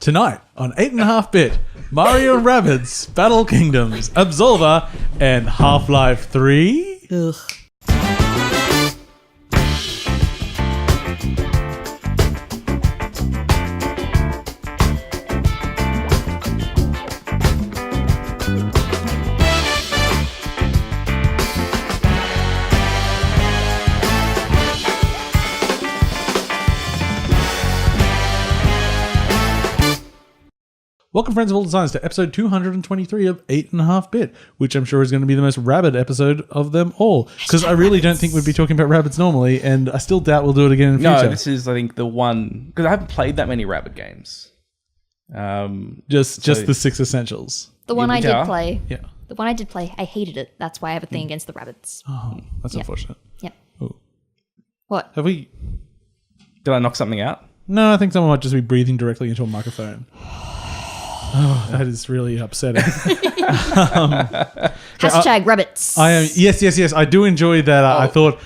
Tonight on 8.5-bit, Mario and Rabbids, Battle Kingdoms, Absolver, and Half-Life 3. Ugh. Welcome, friends of all designs, to episode 223 of 8.5-bit, which I'm sure is going to be the most Rabbid episode of them all. Because I really don't think we'd be talking about Rabbids normally, and I still doubt we'll do it again in the future. No, this is, I think, the one... Because I haven't played that many Rabbid games. Just the 6 essentials. The one I did play. Yeah. The one I did play, I hated it. That's why I have a thing against the Rabbids. Oh, that's unfortunate. Yep. Ooh. What? Have we... Did I knock something out? No, I think someone might just be breathing directly into a microphone. Oh, that is really upsetting. Hashtag Rabbits. I am yes. I do enjoy that. I thought.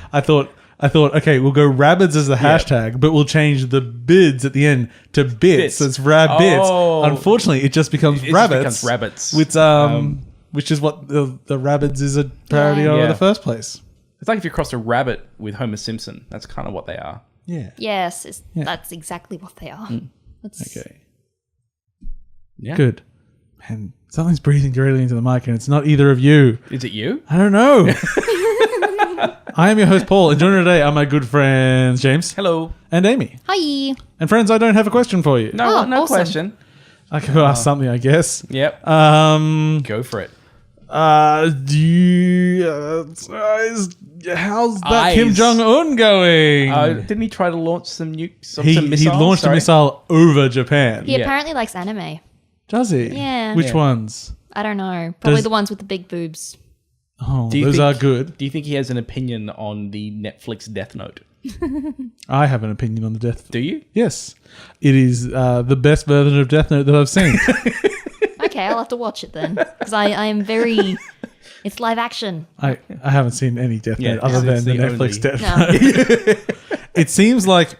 Okay, we'll go Rabbids as the hashtag, but we'll change the bids at the end to bits. So it's Rabbids. Oh. Unfortunately, it just becomes Rabbits. Which is what the Rabbids is a parody of in the first place. It's like if you crossed a rabbit with Homer Simpson. That's kind of what they are. Yeah. Yes, that's exactly what they are. Okay. Yeah. Good. Man, something's breathing directly into the mic, and it's not either of you. Is it you? I don't know. I am your host, Paul, and joining today are my good friends, James. Hello. And Amy. Hi. And friends, I don't have a question for you. No, no awesome. question. I can ask something, I guess. Yep. Go for it. Do you... how's that Kim Eyes. Jong-un going? Didn't he try to launch some nukes? Some he missiles? launched a missile over Japan. He apparently likes anime. Does he? Yeah. Which ones? I don't know. Probably the ones with the big boobs. Oh, Do you those think- are good. Do you think he has an opinion on the Netflix Death Note? I have an opinion on the Death. Do you? Yes. It is the best version of Death Note that I've seen. Okay, I'll have to watch it then. Because I am very... It's live action. I haven't seen any Death Note other than it's the the Netflix only- Death No. Note. It seems like...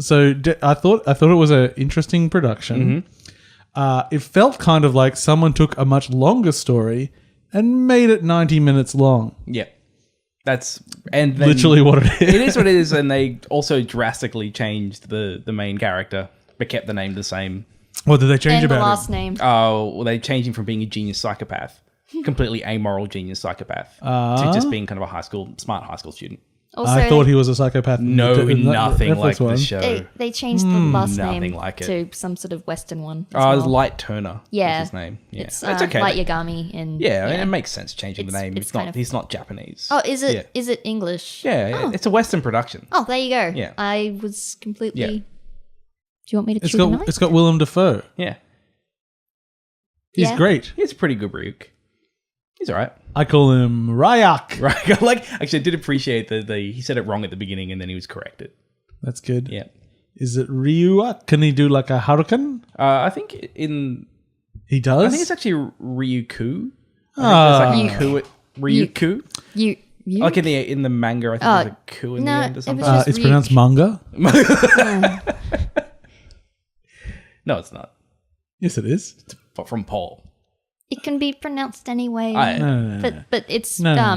So I thought it was an interesting production. It felt kind of like someone took a much longer story and made it 90 minutes long. Yeah. That's... and then Literally what it is. It is what it is, and they also drastically changed the main character, but kept the name the same. What did they change And the about last it? name. Oh, well, they changed him from being a genius psychopath, completely amoral genius psychopath, to just being kind of a smart high school student. Also, I thought he was a psychopath. No, in the nothing Netflix like one. the show. they changed the last nothing name like it. to some sort of Western one. Oh, it was Light Turner. Yeah. Was his name. Yeah, It's that's okay. Light Yagami. And, Yeah, I mean, it makes sense changing the name. it's kind of- He's not Japanese. Oh, is it? Yeah. Is it English? Yeah, it's a Western production. Oh, there you go. Yeah. I was completely... Yeah. Do you want me to choose a It's got Willem Dafoe. Yeah, He's Yeah. great. he's a pretty good Ryuk. He's all right. I call him Ryak. Right. Actually, I did appreciate that he said it wrong at the beginning and then he was corrected. That's good. Yeah. Is it Ryuak? Can he do like a Haruken? I think He does? I think it's actually Ryuku. Ah. I think there's like a ku at Ryuku. You? Like in the manga, I think there's a ku in the no, end or it something. was just it's Ryuk. pronounced manga? No, it's not. Yes, it is. But from Paul. It can be pronounced any way. No. But it's... No.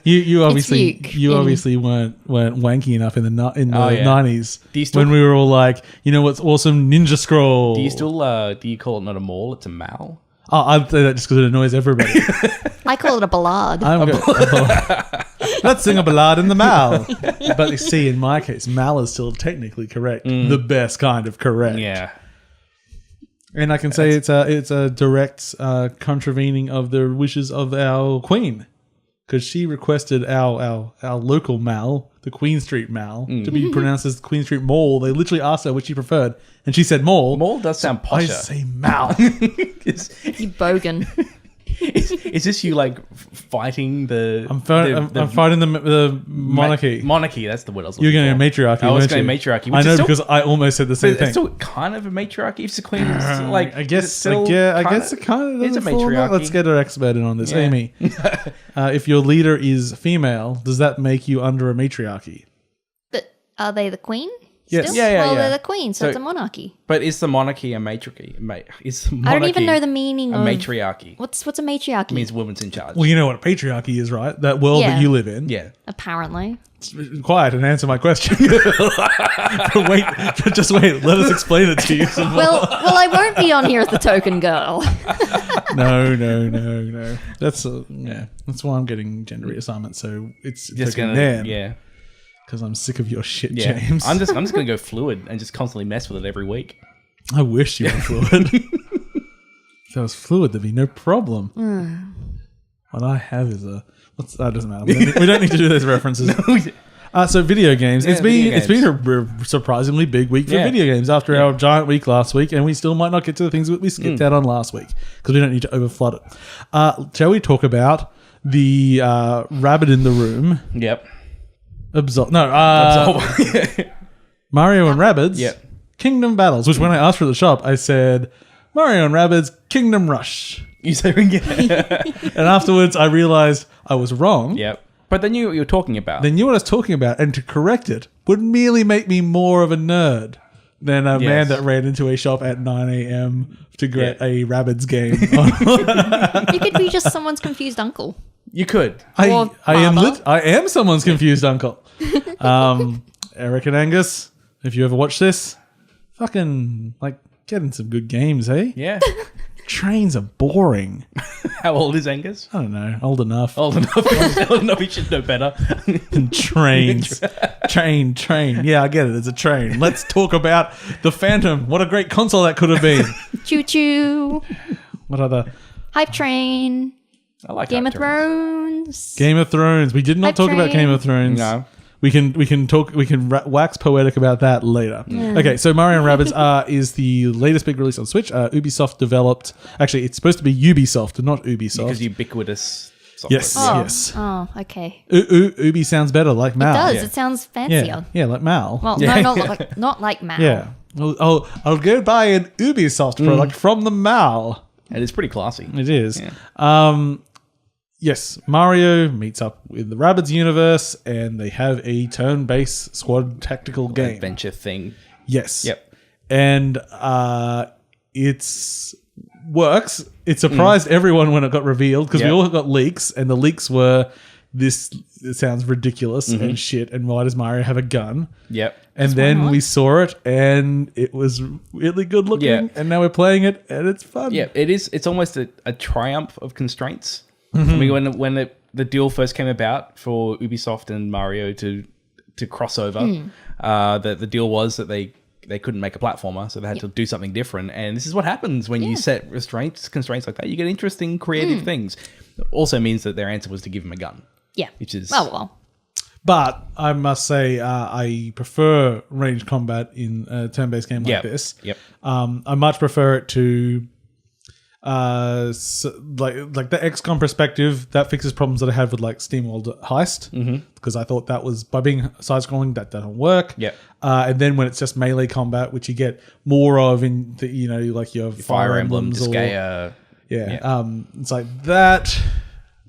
You obviously Ryuk weren't wanky enough in the 90s Do you still- when we were all like, you know what's awesome? Ninja Scroll. Do you still do you call it not a mall, it's a mal? Oh, I'd say that just because it annoys everybody. I call it a ballad. I'm good. Let's sing a ballad in the mal. But you see, in my case, mal is still technically correct. The best kind of correct. Yeah. And I can say it's a direct contravening of the wishes of our queen, because she requested our local mall, the Queen Street Mall, to be pronounced as Queen Street Mall. They literally asked her which she preferred, and she said mall. Mall does sound I posher. say mal. You bogan. Is this you like fighting the? I'm fighting the monarchy. Monarchy, that's the word I was You're looking going for. to matriarchy. I was weren't going you? matriarchy. I which know is still, because I almost said the same it's thing. still kind of a matriarchy. If the queen is like, I guess is it still it kind of it's a doesn't fall in that. matriarchy. Let's get an expert in on this, Yeah. Amy. If your leader is female, does that make you under a matriarchy? But are they the queen? Yes. Still? Yeah. Well, they're the queen, so it's a monarchy. But is the monarchy a matriarchy? Is the monarchy I don't even know the meaning a of matriarchy? What's a matriarchy? It means woman's in charge. Well, you know what a patriarchy is, right? That world Yeah. that you live in. Yeah. Apparently. Quiet and answer my question. Wait, just wait. Let us explain it to you. Well, I won't be on here as the token girl. No. That's That's why I'm getting gender reassignment. So it's Just taking gonna, them. yeah. Because I'm sick of your shit, Yeah. James. I'm just gonna go fluid and just constantly mess with it every week. I wish you were fluid. If I was fluid, there'd be no problem. What I have is that doesn't matter. We don't need to do those references. So video games. It's been a surprisingly big week for video games after our giant week last week, and we still might not get to the things that we skipped out on last week because we don't need to overflood it. Shall we talk about the Rabbid in the Room? Yep. Absolvo. Absolvo. Mario and Rabbids. Yep. Kingdom Battles, which when I asked for the shop, I said Mario and Rabbids Kingdom Rush. You say And afterwards, I realized I was wrong. Yep. But they knew what you were talking about. They knew what I was talking about, and to correct it would merely make me more of a nerd than a man that ran into a shop at 9 a.m. to get a Rabbids game. You could be just someone's confused uncle. You could. Or I father. am someone's confused uncle. Eric and Angus, if you ever watch this, fucking get in some good games, eh? Yeah. Trains are boring. How old is Angus? I don't know, old enough. Old enough. He should know better. Trains. Train. Yeah, I get it. It's a train. Let's talk about the Phantom. What a great console that could have been. Choo choo. What other? Hype train. I like Game of Hype Trains. Thrones. Game of Thrones. We did not Hype talk about train. Game of Thrones. No. We can wax poetic about that later. Yeah. Okay, so Mario and Rabbids is the latest big release on Switch. Ubisoft developed. Actually, it's supposed to be Ubisoft, not Ubisoft. Because ubiquitous software. Yes. Oh, Yes. oh, okay. Ubi sounds better, like Mal. It does. Yeah. It sounds fancier. Yeah, like Mal. Well, Yeah. no, not like Mal. Yeah. I'll go buy an Ubisoft product from the Mal. And it's pretty classy. It is. Yeah. Yes, Mario meets up with the Rabbids universe, and they have a turn-based squad tactical game. Adventure thing. Yes. Yep. And it's works. It surprised everyone when it got revealed because we all got leaks, and the leaks were this. It sounds ridiculous and shit. And why does Mario have a gun? Yep. And then we saw it, and it was really good looking. Yeah. And now we're playing it, and it's fun. Yeah, it is. It's almost a triumph of constraints. I mean, when the deal first came about for Ubisoft and Mario to cross over, the deal was that they couldn't make a platformer, so they had to do something different. And this is what happens when you set constraints like that. You get interesting, creative things. It also means that their answer was to give him a gun. Yeah. Which is Well. But I must say, I prefer ranged combat in a turn-based game like this. Yep. I much prefer it to like the XCOM perspective that fixes problems that I have with like SteamWorld Heist because I thought that was by being side-scrolling that doesn't work. Yep. And then when it's just melee combat, which you get more of in the, like your Fire Emblem, emblems Disgaea. it's like that.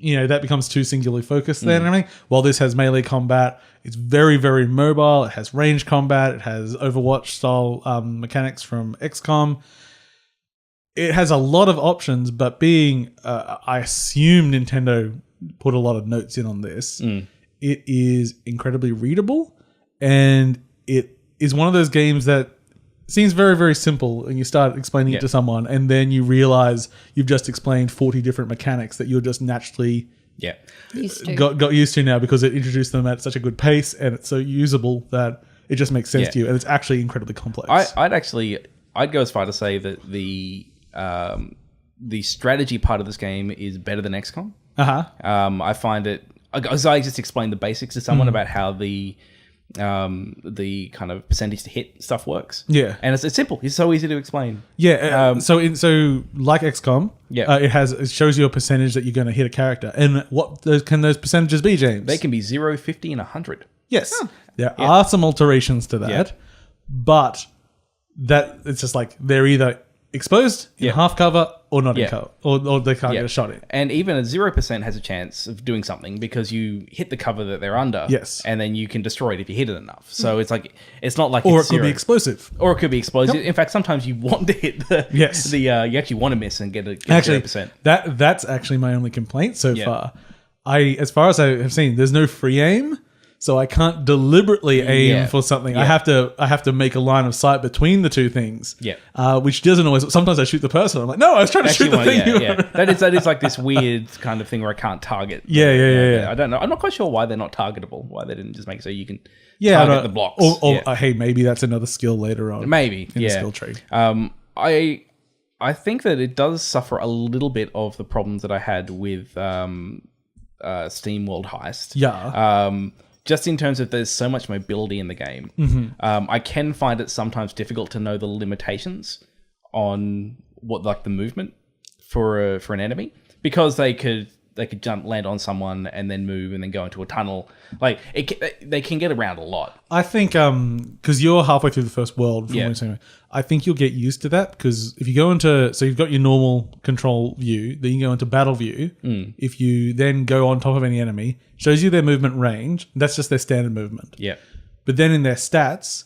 That becomes too singularly focused then and everything. While this has melee combat, it's very, very mobile. It has range combat. It has Overwatch style mechanics from XCOM. It has a lot of options, but being, I assume Nintendo put a lot of notes in on this. It is incredibly readable, and it is one of those games that seems very, very simple, and you start explaining it to someone, and then you realize you've just explained 40 different mechanics that you're just naturally got used to now because it introduced them at such a good pace, and it's so usable that it just makes sense to you, and it's actually incredibly complex. I'd go as far to say that the strategy part of this game is better than XCOM. I find it. As I just explained the basics to someone about how the kind of percentage to hit stuff works. Yeah, and it's simple. It's so easy to explain. Yeah. So like XCOM, it shows you a percentage that you're going to hit a character, and what can those percentages be, James? They can be 0, 50, and 100. Yes, there are some alterations to that, but that it's just like they're either exposed in half cover or not in Yeah. cover, or they can't Yeah. get a shot in. And even a 0% has a chance of doing something because you hit the cover that they're under. Yes. And then you can destroy it if you hit it enough. So it's like, it's not like Or it it's could be zero. explosive. Or it could be explosive. In fact, sometimes you want to hit the... Yes. You actually want to miss and get a Actually, 0%. that's actually my only complaint so far. As far as I have seen, there's no free aim, so I can't deliberately aim for something. Yeah. I have to make a line of sight between the two things. Yeah. Which doesn't always. Sometimes I shoot the person. I'm like, no, I was trying to shoot the thing. Yeah. That is like this weird kind of thing where I can't target. Yeah. I don't know. I'm not quite sure why they're not targetable. Why they didn't just make it so you can I target don't- the blocks. Or hey, maybe that's another skill later on. Maybe. in the skill tree. I think that it does suffer a little bit of the problems that I had with Steam World Heist. Yeah. Just in terms of there's so much mobility in the game. I can find it sometimes difficult to know the limitations on what like the movement for an enemy, because they could land on someone and then move and then go into a tunnel. Like they can get around a lot. I think because you're halfway through the first world, from Yeah. what I'm saying, I think you'll get used to that, because if you go into, so you've got your normal control view, then you go into battle view. If you then go on top of any enemy, shows you their movement range. That's just their standard movement. Yeah. But then in their stats,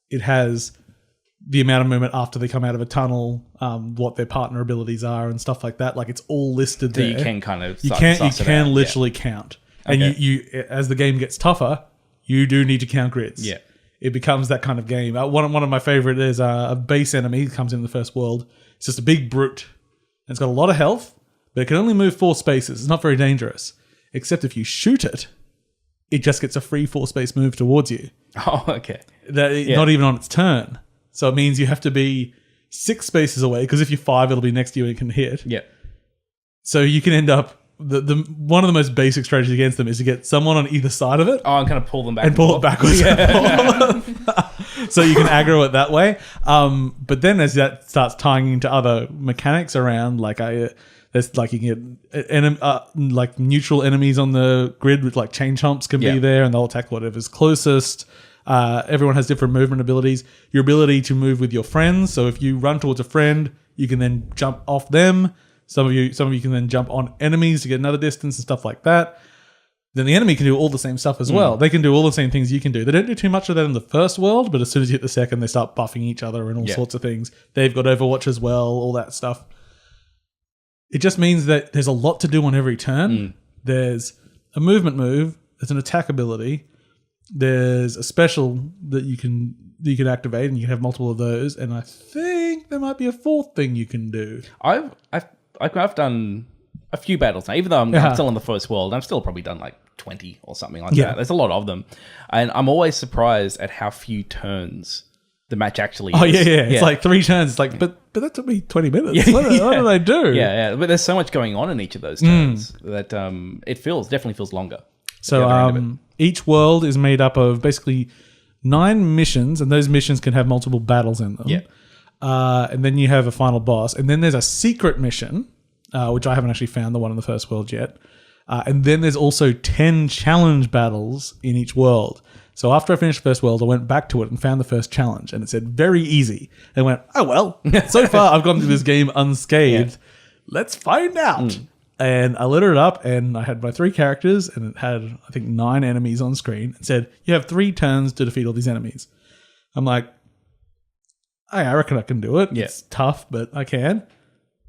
it has the amount of movement after they come out of a tunnel, what their partner abilities are and stuff like that. Like it's all listed So there. you can kind of you suss it can out. literally count. And Okay. you as the game gets tougher, you do need to count grids. Yeah. It becomes that kind of game. One of my favorite is a base enemy that comes in the first world. It's just a big brute. And it's got a lot of health, but it can only move 4 spaces. It's not very dangerous. Except if you shoot it, it just gets a free 4-space move towards you. Oh, okay. Not even on its turn. So it means you have to be 6 spaces away, because if you're 5, it'll be next to you and it can hit. Yeah. So you can end up... The one of the most basic strategies against them is to get someone on either side of it Oh, and kind of pull them back and pull it backwards. So you can aggro it that way. But then as that starts tying into other mechanics around, like there's like you can get like neutral enemies on the grid with like chain chomps can Yeah. be there, and they'll attack whatever's closest. Everyone has different movement abilities. Your ability to move with your friends. So if you run towards a friend, you can then jump off them. Some of you can then jump on enemies to get another distance and stuff like that. Then the enemy can do all the same stuff as well. They can do all the same things you can do. They don't do too much of that in the first world, but as soon as you hit the second, they start buffing each other and all sorts of things. They've got Overwatch as well, all that stuff. It just means that there's a lot to do on every turn. There's a movement move. There's an attack ability. There's a special that you can activate, and you can have multiple of those. And I think there might be a 4th thing you can do. I've done a few battles now, even though I'm still in the first world. I'm still probably done like 20 or something like that. There's a lot of them. And I'm always surprised at how few turns the match actually is. Oh, yeah. It's like 3 turns. It's like, but that took me 20 minutes. What did I do? Yeah. But there's so much going on in each of those turns that it definitely feels longer. So each world is made up of basically 9 missions, and those missions can have multiple battles in them. Yeah. And then you have a final boss. And then there's a secret mission, which I haven't actually found the one in the first world yet. And then there's also 10 challenge battles in each world. So after I finished the first world, I went back to it and found the first challenge. And it said, very easy. And I went, oh, well, so far I've gone through this game unscathed. Let's find out. And I lit it up, and I had my 3 characters, and it had, I think, 9 enemies on screen. It said, you have 3 turns to defeat all these enemies. I'm like, hey, I reckon I can do it. Yeah. It's tough, but I can.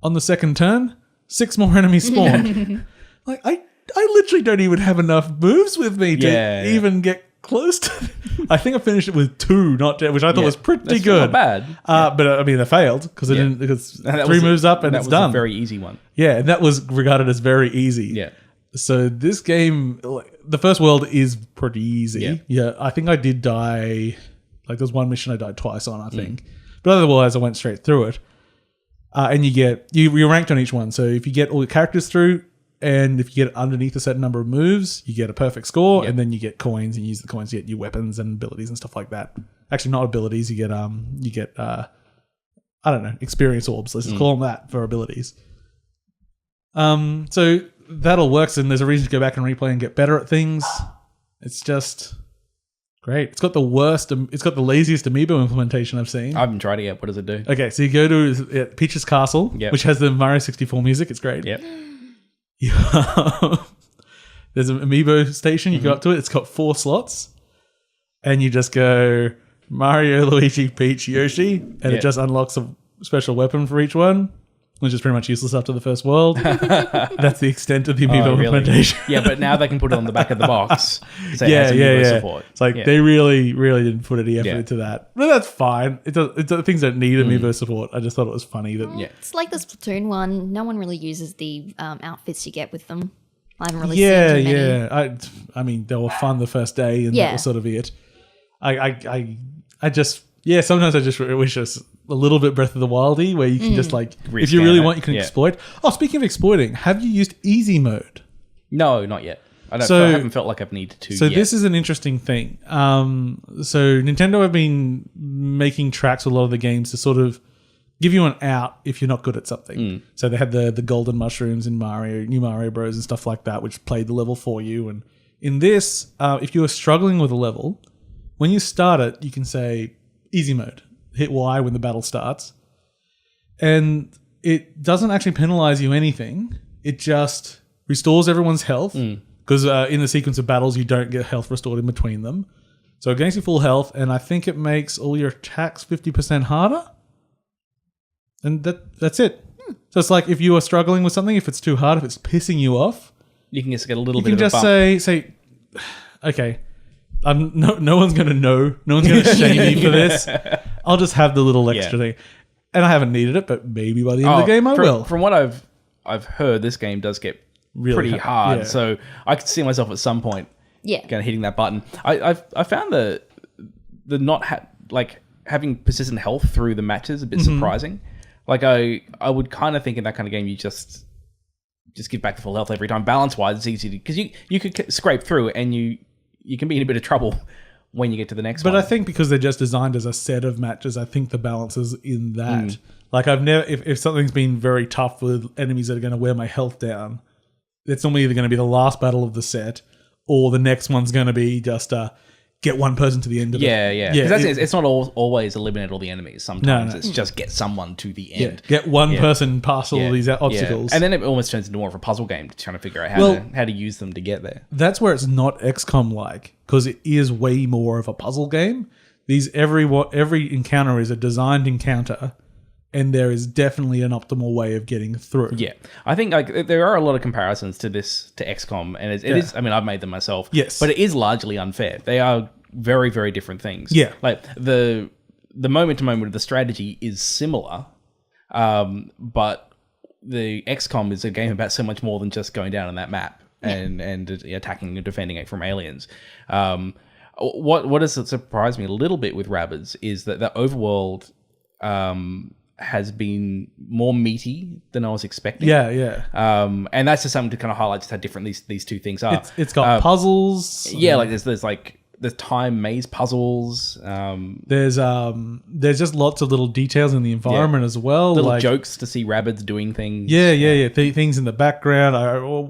On the second turn, 6 more enemies spawned. Like, I literally don't even have enough moves with me to even get close to... I think I finished it with 2, not 10, which I thought was pretty That's good. Not bad. But I mean, they failed because because 3 moves up and it's That done. was a very easy one. Yeah, and that was regarded as very easy. Yeah. So this game, the first world is pretty easy. Yeah, I think I did die. Like there's one mission I died twice on, I think. But otherwise, I went straight through it. And you're ranked on each one. So if you get all the characters through, and if you get underneath a certain number of moves, you get a perfect score, and then you get coins, and you use the coins to get new weapons and abilities and stuff like that. Actually, not abilities. You get I don't know, experience orbs. Let's just call them that for abilities. So that all works, and there's a reason to go back and replay and get better at things. It's just Great. It's got the worst. It's got the laziest amiibo implementation I've seen. I haven't tried it yet. What does it do? Okay, so you go to Peach's Castle, Yep. which has the Mario 64 music. It's great. Yep. There's an amiibo station. You go up to it. It's got 4 slots, and you just go Mario, Luigi, Peach, Yoshi, and it just unlocks a special weapon for each one, which is pretty much useless after the first world. That's the extent of the amiibo implementation. Yeah, but now they can put it on the back of the box. So it has Yeah. amiibo support. It's like they really didn't put any effort into that. But that's fine. Things don't need amiibo support. I just thought it was funny that. Yeah. It's like the Splatoon one. No one really uses the outfits you get with them. I haven't really seen too many. Yeah. I mean, they were fun the first day, and that was sort of it. I just sometimes I just wish it was a little bit Breath of the Wildy, where you can just like, if you really want, you can exploit. Oh, speaking of exploiting, have you used easy mode? No, not yet. I haven't felt like I've needed to. So yet. this is an interesting thing. So Nintendo have been making tracks with a lot of the games to sort of give you an out if you're not good at something. So they had the golden mushrooms in New Mario Bros. And stuff like that, which played the level for you. And in this, if you are struggling with a level, when you start it, you can say easy mode. Hit Y when the battle starts. And it doesn't actually penalize you anything. It just restores everyone's health. Because in the sequence of battles, you don't get health restored in between them. So it gains you full health, and I think it makes all your attacks 50% harder. And that's it. So it's like if you are struggling with something, if it's too hard, if it's pissing you off, you can just get a little you bit can of a just say, okay, no one's going to know. No one's going to shame me for this. I'll just have the little extra thing. And I haven't needed it, but maybe by the end of the game I will. From what I've heard, this game does get really pretty hard. Yeah. So I could see myself at some point kind of hitting that button. I found the not having persistent health through the matches a bit surprising. Like I would kind of think in that kind of game you just give back the full health every time. Balance wise, it's easy because you could scrape through and you can be in a bit of trouble when you get to the next one. But I think because they're just designed as a set of matches, I think the balance is in that. Like I've never, if something's been very tough with enemies that are going to wear my health down, it's normally either going to be the last battle of the set or the next one's going to be just get one person to the end of it. Yeah. Because it's not always eliminate all the enemies. Sometimes it's just get someone to the end. Get one person past all these obstacles. And then it almost turns into more of a puzzle game, trying to figure out how to use them to get there. That's where it's not XCOM-like, because it is way more of a puzzle game. Every encounter is a designed encounter, and there is definitely an optimal way of getting through. Yeah. I think there are a lot of comparisons to XCOM, and it is, I mean, I've made them myself. Yes. But it is largely unfair. They are very, very different things. Yeah. Like the moment to moment of the strategy is similar, but the XCOM is a game about so much more than just going down on that map and attacking and defending it from aliens. What has surprised me a little bit with Rabbids is that the overworld has been more meaty than I was expecting. Yeah. And that's just something to kind of highlight just how different these two things are. It's got puzzles. Yeah, like there's time maze puzzles. There's just lots of little details in the environment as well. Little jokes to see Rabbids doing things. Yeah. Things in the background.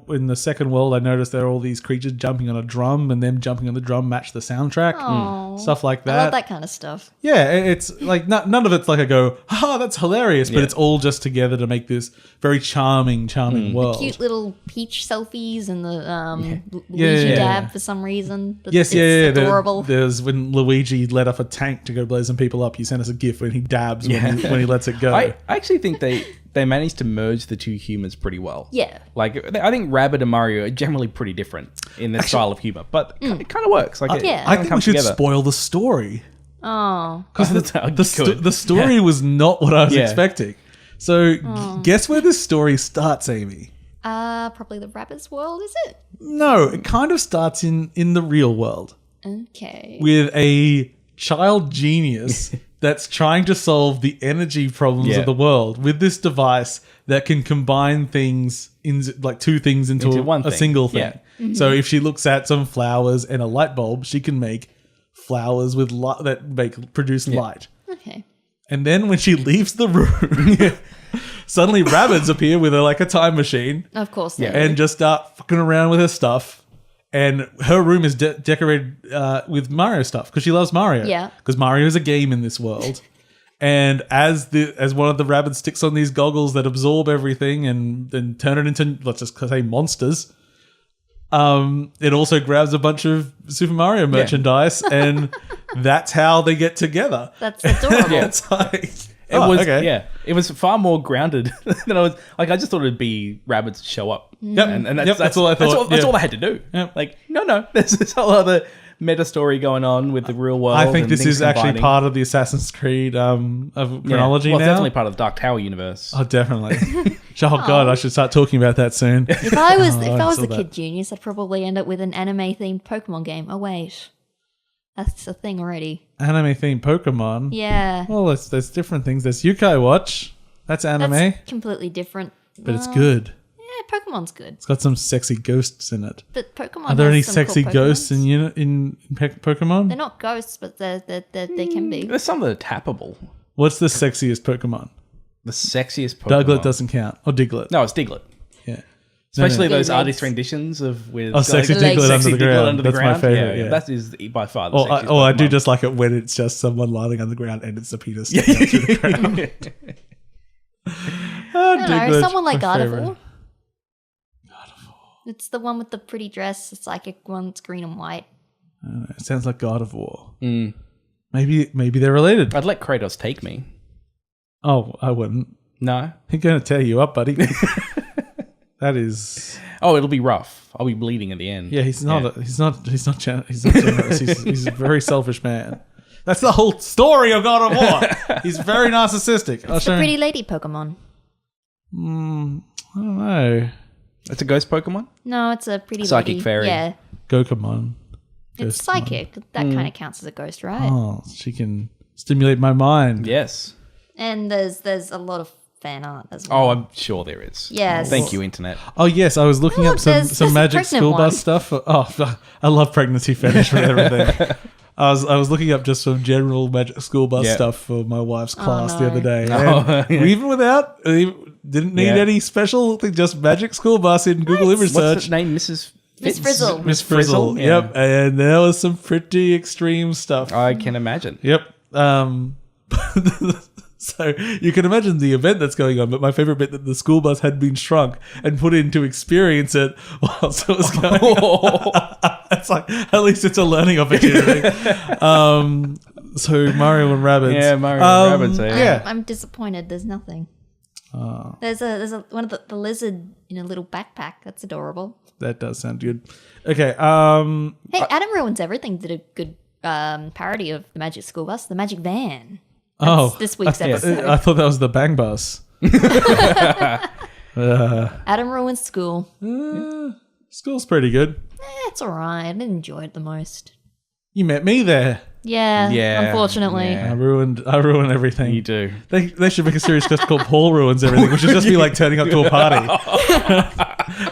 In the second world, I noticed there are all these creatures jumping on a drum, and them jumping on the drum match the soundtrack. Stuff like that. I love that kind of stuff. Yeah, it's like none of it's like I go, that's hilarious, but it's all just together to make this very charming world. Cute little Peach selfies and the Luigi dab for some reason. Yes, adorable. There's when Luigi let off a tank to go blow some people up. He sent us a gif when he dabs when he lets it go. I actually think they managed to merge the two humors pretty well. Yeah. Like I think Rabbid and Mario are generally pretty different in their style of humor, but it kind of works. Like I think we should spoil the story. Oh. Because the story was not what I was expecting. So guess where this story starts, Amy? Probably the Rabbids world, is it? No, it kind of starts in the real world. Okay. With a child genius that's trying to solve the energy problems of the world with this device that can combine things like two things into one a thing. single thing. Yeah. Mm-hmm. So if she looks at some flowers and a light bulb, she can make flowers with light that produce light. Okay. And then when she leaves the room, suddenly Rabbids appear with a time machine. Of course. And just start fucking around with her stuff. and her room is decorated with Mario stuff because she loves Mario. Yeah. Because Mario is a game in this world. And as one of the Rabbids sticks on these goggles that absorb everything and then turn it into, let's just say, monsters, it also grabs a bunch of Super Mario merchandise, and that's how they get together. That's adorable. It's like, it was far more grounded than I was. Like, I just thought it'd be Rabbids show up. Yep. And That's all I thought. That's all I had to do. Yep. Like, no, there's this whole other meta story going on with the real world. I think and this things is actually combining. part of the Assassin's Creed of chronology Well, it's now. definitely part of the Dark Tower universe. Oh, definitely. Oh God, I should start talking about that soon. If I was saw the that. kid genius, I'd probably end up with an anime-themed Pokemon game. Oh wait, that's a thing already. Anime themed Pokemon. Yeah, Well, there's different things. There's Yokai Watch. That's anime, that's completely different. but it's good. Yeah, Pokemon's good, It's got some sexy ghosts in it. but Pokemon. Are there has any some sexy cool ghosts Pokemons. in Pokemon? They're not ghosts, but they can be. There's some that are tappable. What's the sexiest Pokemon? The sexiest Pokemon. Diglett doesn't count. Or Diglett. No, it's Diglett. Yeah. Especially no. those Good artist legs. renditions of with Oh, sexy Legs. Diglett under sexy the Diglett ground. under the That's ground. my favorite. Yeah. That is by far the Oh, sexiest I do Pokemon. just like it when it's just someone lying on the ground and it's the penis sticking out through the ground. I don't know, Diglett's someone like my favorite. Gardevoir. It's the one with the pretty dress. It's like one's green and white. It sounds like God of War. Mm. Maybe they're related. I'd let Kratos take me. Oh, I wouldn't. No. He's going to tear you up, buddy. That is. Oh, it'll be rough. I'll be bleeding at the end. Yeah, he's not. He's not generous. He's a very selfish man. That's the whole story of God of War. He's very narcissistic. It's the pretty lady Pokemon. I don't know. It's a ghost Pokemon? No, it's a pretty Psychic lady. fairy. Yeah, Gokomon. it's Ghostomon. psychic. That kind of counts as a ghost, right? Oh, she can stimulate my mind. Yes. And there's a lot of fan art as well. Oh, I'm sure there is. Yes. Thank you, Internet. Oh yes, I was looking Oh, up there's some a magic pregnant school one. bus stuff. Oh, I love pregnancy fetish with everything. I was looking up just some general magic school bus Yeah. stuff for my wife's class no. the other day. Oh, And even without, didn't need Yeah. any special thing, just magic school bus in Google image What's search. her name? Mrs. Miss Fitz? Frizzle. Miss Frizzle. Yeah. Yep, and there was some pretty extreme stuff. I can imagine. Yep. So you can imagine the event that's going on, but my favorite bit that the school bus had been shrunk and put in to experience it whilst it was going on. It's like, at least it's a learning opportunity. So Mario and Rabbids. Yeah, Mario and Rabbids, eh? Yeah. I'm disappointed. There's nothing. Oh, There's a one of the lizard in a little backpack. That's adorable. that does sound good. Okay. Hey, Adam Ruins Everything did a good parody of the Magic School Bus, the Magic Van. That's this week's episode. I thought that was the Bang Bus. Adam Ruins School. School's pretty good. It's alright. I didn't enjoy it the most. You met me there. Yeah, Yeah, unfortunately. yeah. I ruined everything. You do. They should make a series just called Paul Ruins Everything, which should just be like turning up to a party.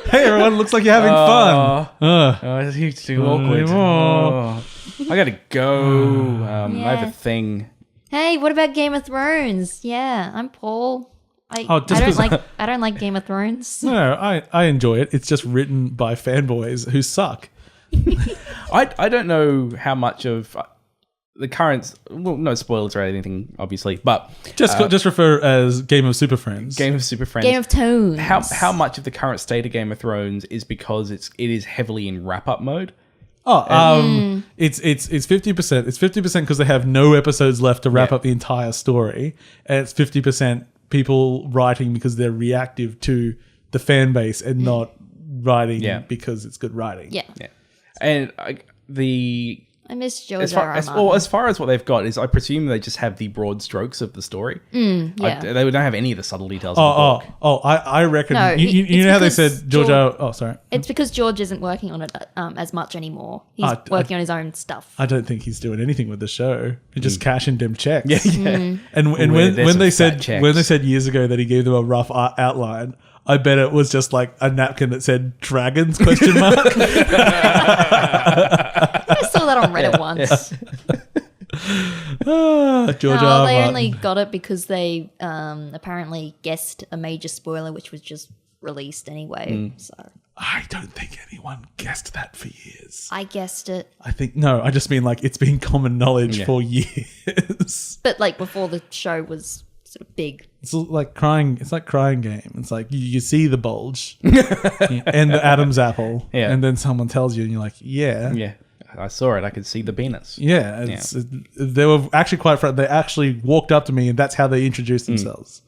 Hey everyone, looks like you're having fun. Oh, it's too awkward. anymore. I gotta go. I have Yeah. a thing. Hey, what about Game of Thrones? Yeah, I'm Paul. I just don't 'cause- I don't like Game of Thrones. No, I enjoy it. It's just written by fanboys who suck. I don't know how much of the current. Well, no spoilers or anything, obviously, but Just refer as Game of Super Friends. Game of Super Friends. Game of Tones. how much of the current state of Game of Thrones is because it is heavily in wrap up mode? It's 50%. It's 50% because they have no episodes left to wrap Yeah. up the entire story, and it's 50% people writing because they're reactive to the fan base and not writing Yeah. because it's good writing. Yeah. Yeah, and I miss George as far R. R. as, Martin. well, as far as what they've got is, I presume they just have the broad strokes of the story. yeah. They don't have any of the subtle details. of the book. I reckon. No, you it's know how they because said George R. Oh, sorry. It's because George isn't working on it as much anymore. He's working on his own stuff. I don't think he's doing anything with the show. He's just cashing them checks. Yeah. And There's when they some said fat checks. when they said years ago that he gave them a rough outline, I bet it was just like a napkin that said dragons question mark. I saw that on Reddit once. George No, R. they Martin. only got it because they apparently guessed a major spoiler, which was just released anyway. So I don't think anyone guessed that for years. I guessed it. I just mean like it's been common knowledge for years. But like before the show was sort of big. It's like crying. It's like Crying Game. It's like you see the bulge and the Adam's apple, and then someone tells you, and you're like, yeah, I saw it. I could see the penis. Yeah, they were actually quite frank. They actually walked up to me, and that's how they introduced themselves.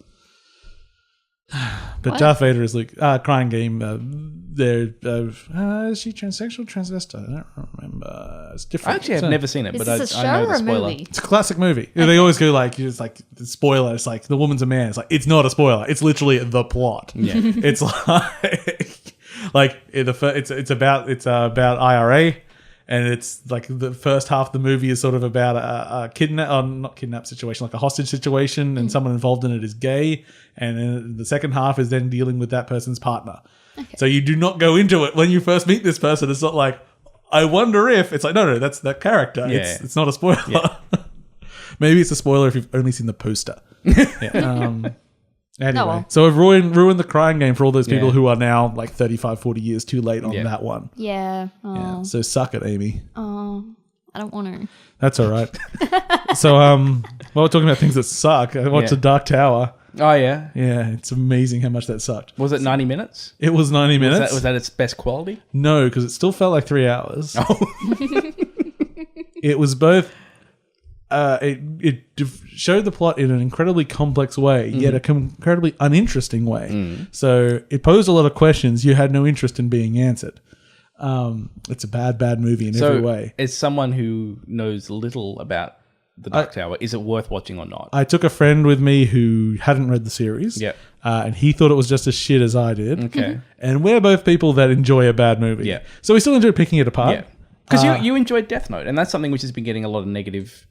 But Darth Vader is like Crying Game. Is she transsexual, transvestite? I don't remember. It's different. Actually, I've never seen it, but I know the spoiler. Movie? It's a classic movie. Okay. They always go like, it's like the spoiler. It's like the woman's a man. It's like it's not a spoiler. It's literally the plot. Yeah, it's it's about IRA. And it's like the first half of the movie is sort of about a not kidnap situation, like a hostage situation, and someone involved in it is gay. And then the second half is then dealing with that person's partner. Okay. So you do not go into it when you first meet this person. It's not like, I wonder if. It's like, no, that's that character. Yeah. It's not a spoiler. Yeah. Maybe it's a spoiler if you've only seen the poster. Anyway, so I've ruined the Crying Game for all those people who are now like 35, 40 years too late on that one. Yeah. Yeah. So suck it, Amy. Oh, I don't want to. That's all right. So, while we're talking about things that suck, I watched The Dark Tower. Oh, yeah? Yeah, it's amazing how much that sucked. Was it 90 minutes? It was 90 minutes. Was that its best quality? No, because it still felt like 3 hours. Oh. It was both... It showed the plot in an incredibly complex way, yet an incredibly uninteresting way. So it posed a lot of questions you had no interest in being answered. It's a bad movie in every way. As someone who knows little about the Dark Tower, is it worth watching or not? I took a friend with me who hadn't read the series, and he thought it was just as shit as I did. Okay, and we're both people that enjoy a bad movie. Yeah, so we still enjoy picking it apart. Yeah, because you enjoyed Death Note, and that's something which has been getting a lot of negative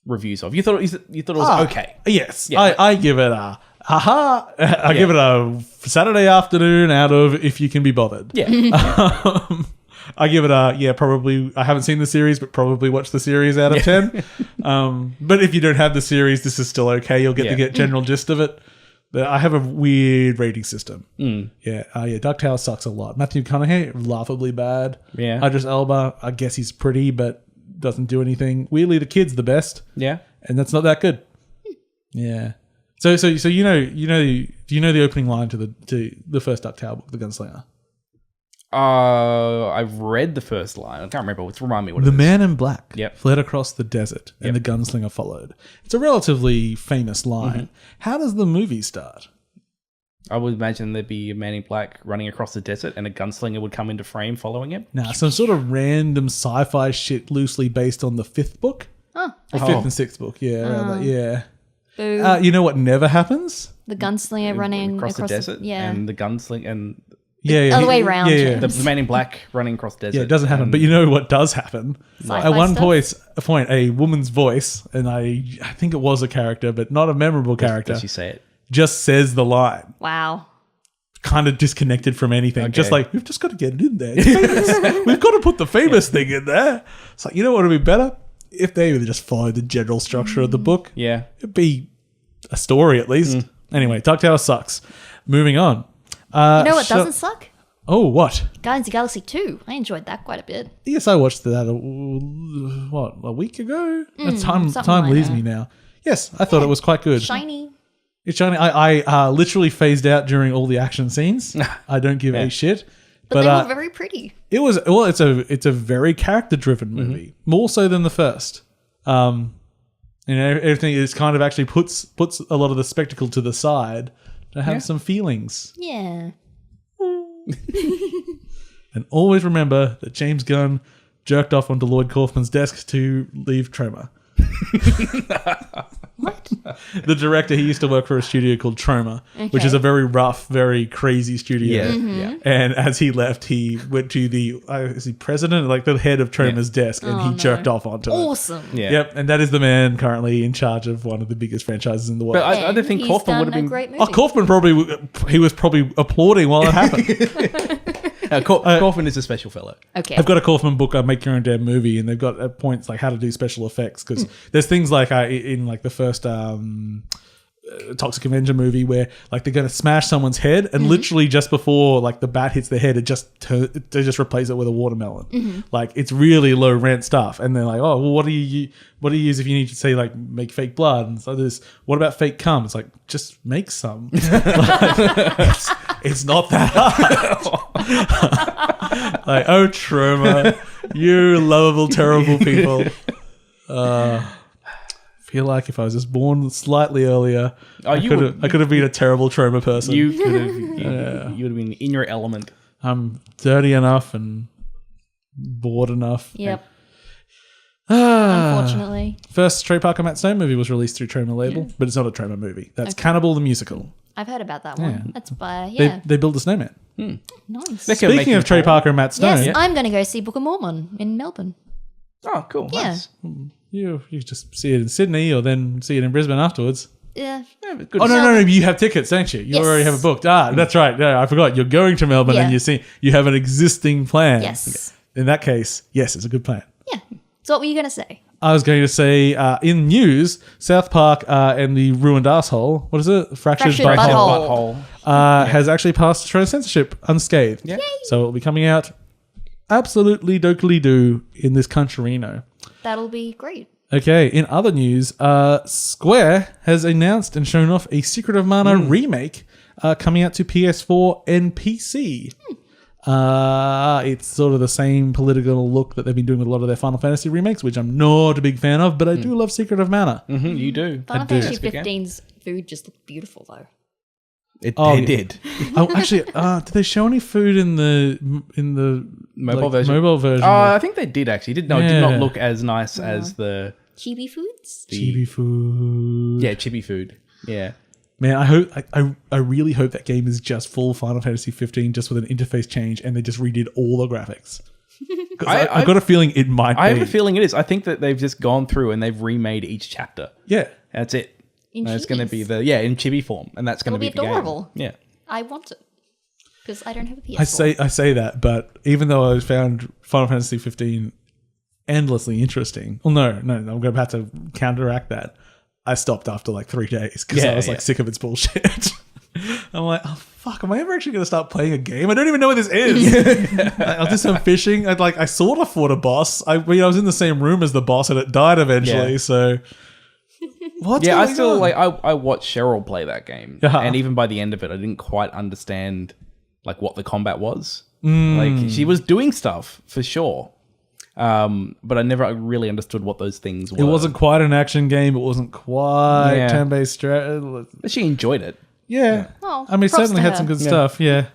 reviews of. You thought it was okay. Yes. Yeah. I give it a I give it a Saturday afternoon out of if you can be bothered. Yeah. I give it a probably I haven't seen the series, but probably watch the series out of 10. But if you don't have the series, this is still okay. You'll get the general gist of it. But I have a weird rating system. Yeah. Dark Tower sucks a lot. Matthew McConaughey, laughably bad. Yeah. Idris Elba, I guess he's pretty, but doesn't do anything. Weirdly, the kid's the best. Yeah. And that's not that good. Yeah. So do you know the opening line to the first Dark Tower book, The Gunslinger? I've read the first line. I can't remember. Remind me what it is. The man in black fled across the desert and the gunslinger followed. It's a relatively famous line. How does the movie start? I would imagine there'd be a man in black running across the desert and a gunslinger would come into frame following him. Nah, some sort of random sci-fi shit loosely based on the fifth book. Or fifth and sixth book. Yeah, around that. Yeah. You know what never happens? The gunslinger running across the desert. And the gunslinger and... Other way around. Yeah. The man in black running across the desert. Yeah, it doesn't happen. But you know what does happen? At one point, a woman's voice, and I think it was a character, but not a memorable character. Does she say it? Just says the line. Wow. Kind of disconnected from anything. Okay. Just like, we've just got to get it in there. It's famous. We've got to put the famous thing in there. It's like, you know what would be better? If they just followed the general structure of the book. Yeah. It'd be a story at least. Anyway, Dark Tower sucks. Moving on. You know what doesn't suck? Oh, what? Guardians of the Galaxy 2. I enjoyed that quite a bit. Yes, I watched that, a week ago? Time leaves me now. Yes, I thought it was quite good. Shiny. It's shiny. I literally phased out during all the action scenes. I don't give a shit. But they were very pretty. It was it's a very character driven movie, more so than the first. Everything is kind of actually puts a lot of the spectacle to the side to have some feelings. Yeah. And always remember that James Gunn jerked off onto Lloyd Kaufman's desk to leave Troma. What? The director, he used to work for a studio called Troma, which is a very rough, very crazy studio. Yeah. And as he left, he went to the president, like the head of Troma's desk, and he jerked off onto it. Awesome. Yeah. Yep. And that is the man currently in charge of one of the biggest franchises in the world. But I don't think Kaufman would have been great movie. Oh, Kaufman he was probably applauding while it happened. Kaufman is a special fellow. Okay. I've got a Kaufman book, Make Your Own Damn Movie, and they've got points like how to do special effects, because there's things like in like the first Toxic Avenger movie where like they're going to smash someone's head and literally just before like the bat hits their head, they just replace it with a watermelon. Like it's really low rent stuff. And they're like, oh, well, what do you use if you need to say like make fake blood? And so what about fake cum? It's like, just make some. It's not that hard. Like, oh, Trauma, you lovable, terrible people. Feel like if I was just born slightly earlier, I could have been a terrible Trauma person. You could have. You would have been in your element. I'm dirty enough and bored enough. Yep. Unfortunately. First Trey Parker Matt Stone movie was released through Trauma label, but it's not a Trauma movie. That's Cannibal the Musical. I've heard about that one. Yeah. That's by They build a snowman. Nice. Speaking of Trey Parker and Matt Stone, Yes, I'm going to go see Book of Mormon in Melbourne. Oh, cool. Yeah. Nice. you just see it in Sydney or then see it in Brisbane afterwards. Yeah. Good. Oh no! You have tickets, don't you? You Yes. already have it booked. That's right. No, I forgot. You're going to Melbourne, Yeah. and you have an existing plan. Yes. In that case, yes, it's a good plan. Yeah. So what were you going to say? I was going to say, in news, South Park and the ruined asshole. What is it? Fractured Butthole. has actually passed Australian censorship unscathed. Yeah. So it'll be coming out absolutely dokely-doo in this country-no. That'll be great. Okay, in other news, Square has announced and shown off a Secret of Mana remake coming out to PS4 and PC. It's sort of the same political look that they've been doing with a lot of their Final Fantasy remakes, which I'm not a big fan of, but I do love Secret of Mana. Mm-hmm, you do. Final Fantasy 15's food just looked beautiful, though. It did. Oh, actually, did they show any food in the Mobile version? Mobile version. I think they did actually. It did not look as nice as the Chibi foods? Chibi food. Yeah, chibi food. Yeah. Man, I really hope that game is just full Final Fantasy 15, just with an interface change, and they just redid all the graphics. I've got a feeling it might be. I have a feeling it is. I think that they've just gone through and they've remade each chapter. Yeah. That's it. In And it's going to be chibis? in chibi form, and that's going to It'll be be the adorable. game. Yeah. I want it. Because I don't have a PS4. I say that, but even though I found Final Fantasy 15 endlessly interesting, well, no, I'm going to have to counteract that. I stopped after like 3 days because I was like sick of its bullshit. I'm like, oh fuck, am I ever actually going to start playing a game? I don't even know what this is. I'll do some fishing. I sort of fought a boss. I was in the same room as the boss and it died eventually. Yeah. So what's Yeah, I going still on? I watched Cheryl play that game, and even by the end of it, I didn't quite understand like what the combat was. Like she was doing stuff for sure, but I never really understood what those things were. It wasn't quite an action game. It wasn't quite turn-based strategy. But she enjoyed it. Yeah. Well, I mean, it props certainly to had her. some good stuff. Yeah.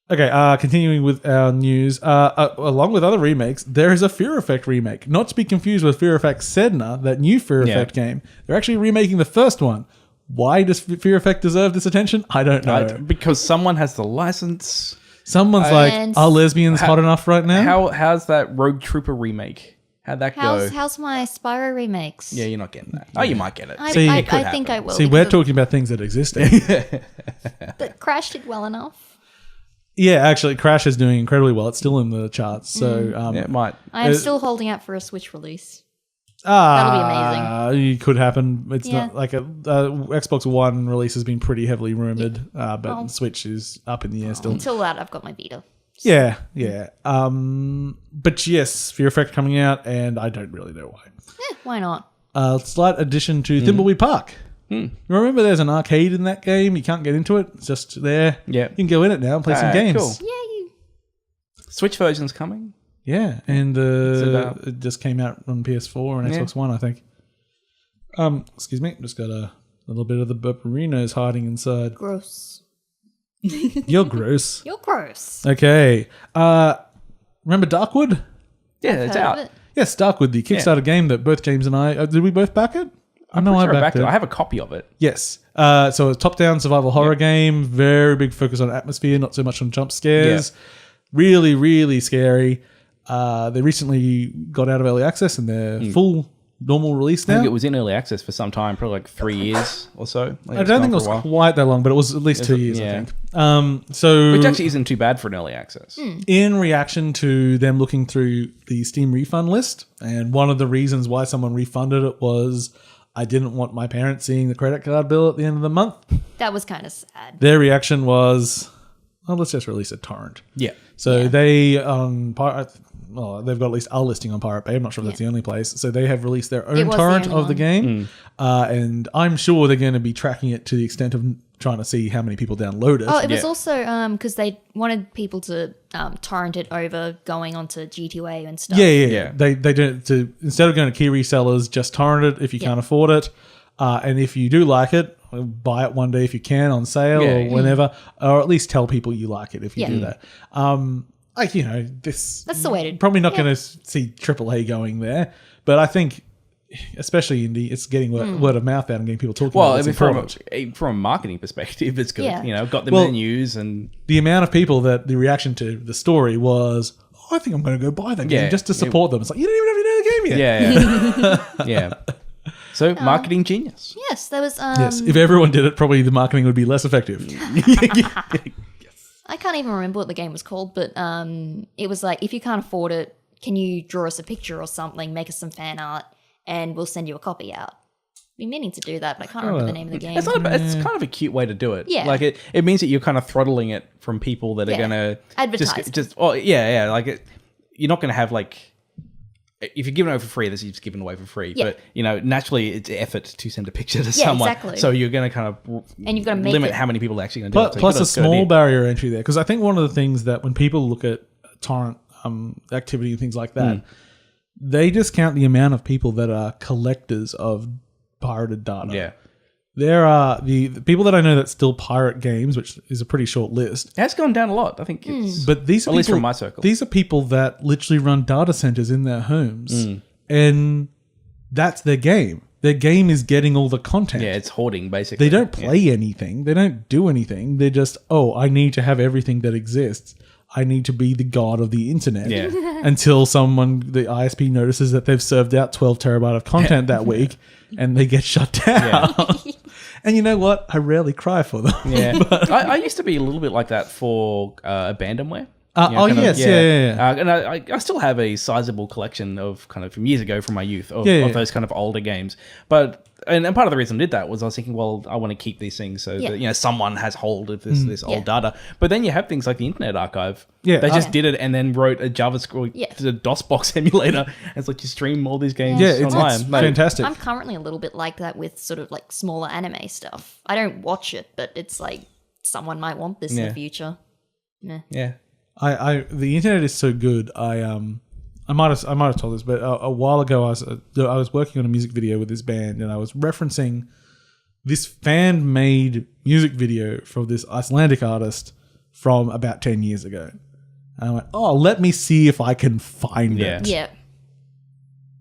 Okay, continuing with our news. Along with other remakes, there is a Fear Effect remake. Not to be confused with Fear Effect Sedna, that new Fear Effect game. They're actually remaking the first one. Why does Fear Effect deserve this attention? I don't know. Because someone has the license. Someone's like, are lesbians hot enough right now? How's that Rogue Trooper remake? How'd that go? How's my Spyro remakes? Yeah, you're not getting that. Oh, you might get it. I could think I will. See, we're talking about things that exist. But Crash did well enough. Yeah, actually, Crash is doing incredibly well. It's still in the charts. So Yeah, it might. I am still holding out for a Switch release. That'll be amazing. It could happen. It's Yeah. not like a Xbox One release has been pretty heavily rumored, but Switch is up in the air still. Until that, I've got my Vita. Yeah. But yes, Fear Effect coming out, and I don't really know why. Why not? Slight addition to Thimbleweed Park. Remember, there's an arcade in that game. You can't get into it. It's just there. Yeah. You can go in it now and play some games. Cool. Yay. Switch version's coming. Yeah, and it just came out on PS4 and Xbox One, I think. Excuse me, just got a little bit of the burperinos hiding inside. Gross. You're gross. You're gross. Okay. Remember Darkwood? Yeah, it's Heard of out. it. Yes, Darkwood, the Kickstarter game that both James and I... did we both back it? I know I Sure, backed it. I have a copy of it. Yes. So a top-down survival horror game. Very big focus on atmosphere, not so much on jump scares. Really, really scary. They recently got out of early access and they're full normal release I now. think it was in early access for some time, probably like 3 years or so. I don't think it was quite that long, but it was at least 2 years, I think. So Which actually isn't too bad for an early access. in reaction to them looking through the Steam refund list, and one of the reasons why someone refunded it was I didn't want my parents seeing the credit card bill at the end of the month. That was kind of sad. Their reaction was, "Oh, let's just release a torrent." Yeah. So they they've got at least a listing on Pirate Bay. I'm not sure if that's the only place. So they have released their own was torrent the only of the game, and I'm sure they're going to be tracking it to the extent of trying to see how many people download it. Oh, it was also because they wanted people to torrent it over going onto G2A and stuff. Yeah. They do to instead of going to key resellers, just torrent it if you can't afford it, and if you do like it, buy it one day if you can on sale or whenever, or at least tell people you like it if you do that. That's the way to. Probably not going to see AAA going there, but I think. Especially indie, it's getting word of mouth out and getting people talking about it. Well, from a marketing perspective, it's good. Yeah. Got the menus and... The amount of people that the reaction to the story was, I think I'm going to go buy that game just to support them. It's like, you don't even know if you know the game yet. Yeah. So, marketing genius. Yes, there was... yes, if everyone did it, probably the marketing would be less effective. I can't even remember what the game was called, but it was like, if you can't afford it, can you draw us a picture or something, make us some fan art, and we'll send you a copy out. I've been meaning to do that, but I can't remember the name of the game. It's kind of a cute way to do it. Yeah. Like it means that you're kind of throttling it from people that are going to advertise. Like you're not going to have like, if you're giving it away for free, this is just given away for free. Yeah. But naturally it's effort to send a picture to someone. Exactly. So you're going to kind of and you've got to limit it. how many people are actually going to do it. So Plus a small barrier entry there, because I think one of the things that when people look at torrent activity and things like that. They discount the amount of people that are collectors of pirated data. Yeah. There are the people that I know that still pirate games, which is a pretty short list. It has gone down a lot. I think it's... But these are at least from my circle. These are people that literally run data centers in their homes. And that's their game. Their game is getting all the content. Yeah, it's hoarding, basically. They don't play anything. They don't do anything. They're just, I need to have everything that exists. I need to be the god of the internet until the ISP notices that they've served out 12 terabyte of content that week and they get shut down. And you know what? I rarely cry for them. Yeah. I used to be a little bit like that for abandonware. Yes. And I still have a sizable collection of kind of from years ago from my youth of those kind of older games. But and part of the reason I did that was I was thinking, well, I want to keep these things so that someone has hold of this old data. But then you have things like the Internet Archive. Yeah, they just did it and then wrote a JavaScript, a DOSBox emulator. And it's like you stream all these games online. It's fantastic. I'm currently a little bit like that with sort of like smaller anime stuff. I don't watch it, but it's like someone might want this in the future. Yeah. The internet is so good. I might have told this, but a while ago I was working on a music video with this band, and I was referencing this fan-made music video for this Icelandic artist from about 10 years ago. And I went, let me see if I can find it. Yeah.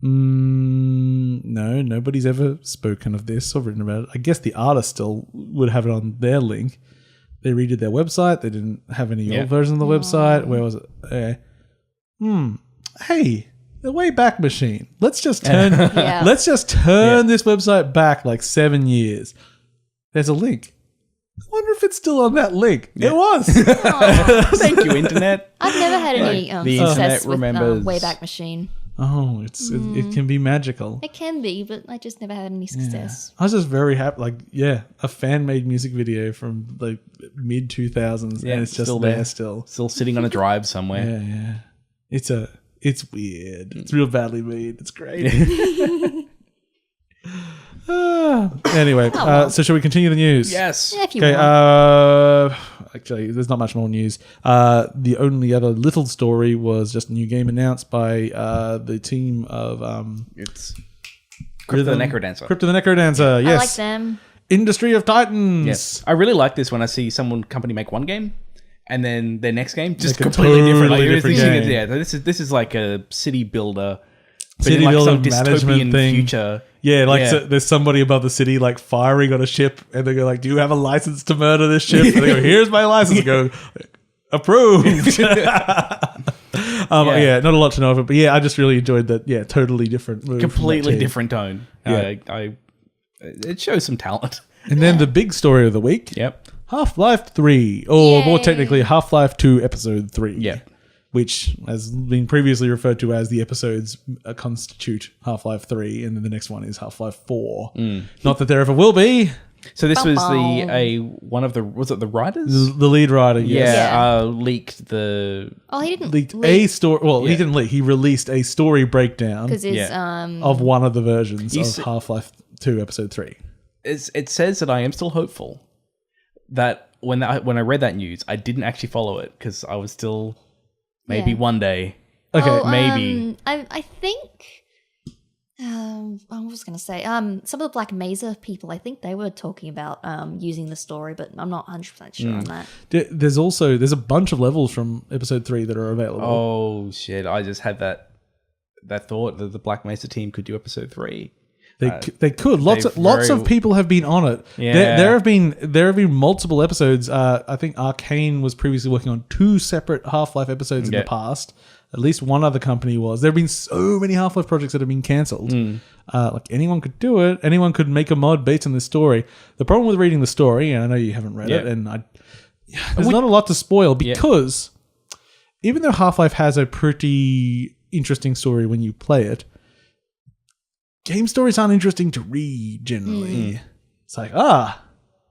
No, nobody's ever spoken of this or written about it. I guess the artist still would have it on their link. They redid their website. They didn't have any old version of the website. Where was it? Hey, the Wayback Machine. Let's just turn this website back like 7 years. There's a link. I wonder if it's still on that link. It was. Thank you, Internet. I've never had any success with Wayback Machine. Oh, it can be magical. It can be, but I just never had any success. I was just very happy. A fan-made music video from like mid 2000s, and it's just still there, still sitting on a drive somewhere. Yeah. It's weird. It's real badly made. It's great. Anyway, so shall we continue the news? Yes. Yeah, if you want. Actually, there's not much more news. The only other little story was just a new game announced by the team of it's Crypt the Necrodancer. Crypt the Necrodancer. Yes. I like them. Industry of Titans. Yes. I really like this when I see company make one game and then their next game just completely different. game. Yeah, this is like a city builder. City like builder some management dystopian thing. Future. Yeah, So there's somebody above the city like firing on a ship, and they go like, "Do you have a license to murder this ship?" And they go, "Here's my license." And go, "Approved." Not a lot to know of it, but I just really enjoyed that. Yeah, totally different move. Completely different tone. It shows some talent. And then the big story of the week. Yep. Half-Life 3, or more technically, Half-Life 2 Episode 3. Yeah. which has been previously referred to as the episodes constitute Half-Life 3, and then the next one is Half-Life 4. Not that there ever will be. So this was one of the writers? The lead writer, yes. Yeah, leaked the... Oh, he didn't Leaked a story. Well, he didn't leak. He released a story breakdown because of one of the versions of Half-Life 2 Episode 3. It says that I am still hopeful that when I read that news, I didn't actually follow it because I was still maybe one day. Okay, maybe. I think. I was going to say some of the Black Mesa people. I think they were talking about using the story, but I'm not 100% sure on that. There's a bunch of levels from Episode 3 that are available. Oh shit! I just had that thought that the Black Mesa team could do Episode 3. They could. Lots of people have been on it. Yeah. There have been multiple episodes. I think Arcane was previously working on 2 separate Half-Life episodes in the past. At least one other company was. There have been so many Half-Life projects that have been cancelled. Like anyone could do it. Anyone could make a mod based on this story. The problem with reading the story, and I know you haven't read it, and there's not a lot to spoil because even though Half-Life has a pretty interesting story when you play it, game stories aren't interesting to read generally. It's like,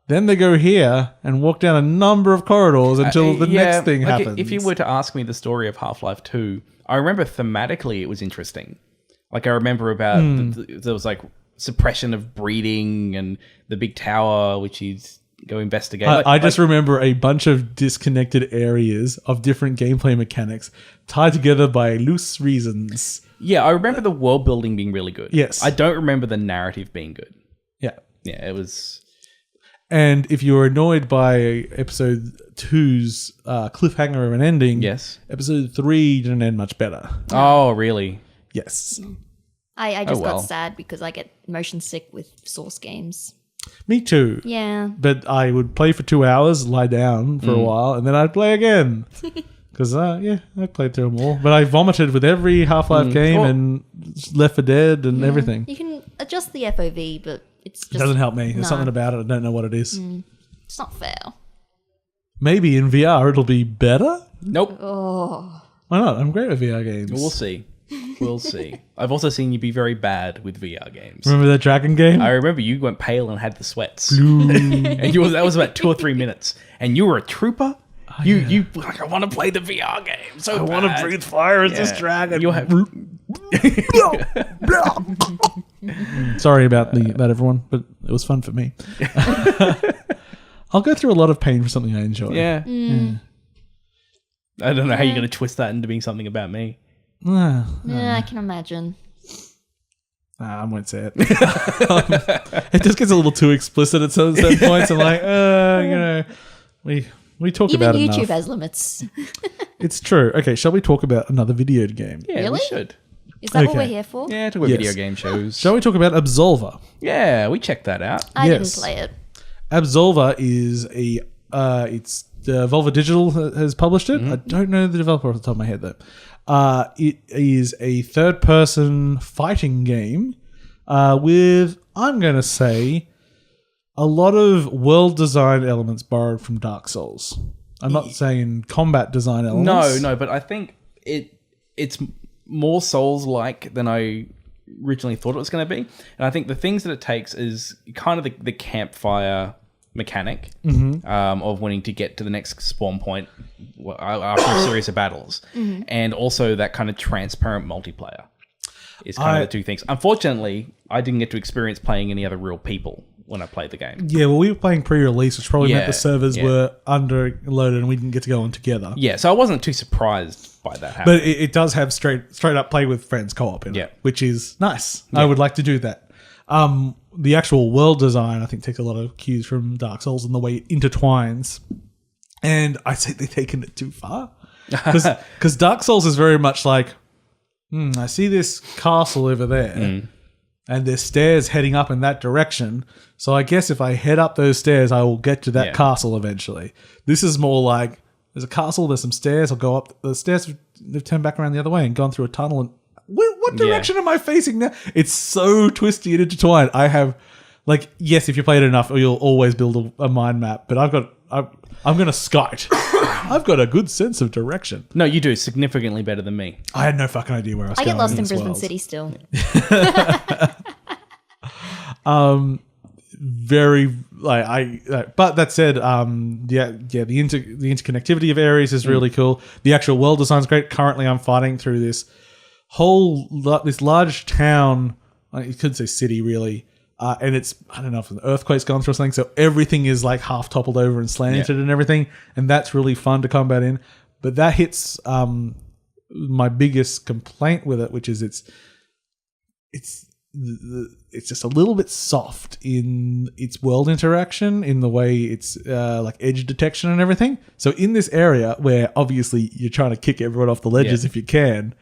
then they go here and walk down a number of corridors until the next thing happens. If you were to ask me the story of Half-Life 2, I remember thematically it was interesting. Like I remember about there was like suppression of breeding and the big tower, which he's go investigate. I just remember a bunch of disconnected areas of different gameplay mechanics tied together by loose reasons. Yeah, I remember the world building being really good. Yes. I don't remember the narrative being good. Yeah. Yeah, it was... And if you were annoyed by Episode 2's cliffhanger of an ending, Episode 3 didn't end much better. Oh, really? Yes. I just got sad because I get motion sick with Source games. Me too. Yeah. But I would play for 2 hours, lie down for a while, and then I'd play again. Because, I played through them all. But I vomited with every Half-Life game and Left 4 Dead and everything. You can adjust the FOV, but it's just... It doesn't help me. There's something about it. I don't know what it is. It's not fair. Maybe in VR it'll be better? Nope. Oh. Why not? I'm great with VR games. We'll see. We'll see. I've also seen you be very bad with VR games. Remember that dragon game? I remember you went pale and had the sweats. And that was about 2 or 3 minutes. And you were a trooper? You like, I want to play the VR game. So I want to breathe fire as this dragon. You'll have... Sorry about everyone, but it was fun for me. I'll go through a lot of pain for something I enjoy. Yeah. I don't know how you're going to twist that into being something about me. Yeah, I can imagine. I won't say it. It just gets a little too explicit at certain points. I'm like, we talk Even about it YouTube enough. has limits. It's true. Okay, shall we talk about another video game? Yeah, Really? we should. Is that what we're here for? Yeah, talk about video game shows. Shall we talk about Absolver? Yeah, we checked that out. I didn't play it. Absolver is it's Volva Digital has published it. I don't know the developer off the top of my head though. It is a third-person fighting game with, I'm going to say, a lot of world design elements borrowed from Dark Souls. I'm not saying combat design elements. No, but I think it's more Souls-like than I originally thought it was going to be. And I think the things that it takes is kind of the campfire mechanic of wanting to get to the next spawn point after a series of battles. And also that kind of transparent multiplayer is kind of the two things. Unfortunately, I didn't get to experience playing any other real people when I played the game. Yeah, well, we were playing pre-release, which probably meant the servers were underloaded and we didn't get to go on together. Yeah, so I wasn't too surprised by that happening. But it does have straight up play with friends co-op in it, which is nice. I would like to do that. The actual world design, I think, takes a lot of cues from Dark Souls and the way it intertwines. And I say they've taken it too far. Because Dark Souls is very much like, I see this castle over there. And there's stairs heading up in that direction. So I guess if I head up those stairs, I will get to that castle eventually. This is more like, there's a castle, there's some stairs, I'll go up. The stairs, they've turned back around the other way and gone through a tunnel. And what direction am I facing now? It's so twisty and intertwined. I have, yes, if you play it enough, you'll always build a mind map. But I've got I'm going to skite. I've got a good sense of direction. No, you do significantly better than me. I had no fucking idea where I was I going. get lost in this Brisbane world. City still. Very but that said, the interconnectivity of areas is really cool. The actual world design's great. Currently, I'm fighting through this this large town. You could say city, really. And it's, I don't know if an earthquake's gone through or something, so everything is like half toppled over and slanted and everything, and that's really fun to combat in. But that hits my biggest complaint with it, which is it's just a little bit soft in its world interaction, in the way it's like edge detection and everything. So in this area where obviously you're trying to kick everyone off the ledges if you can,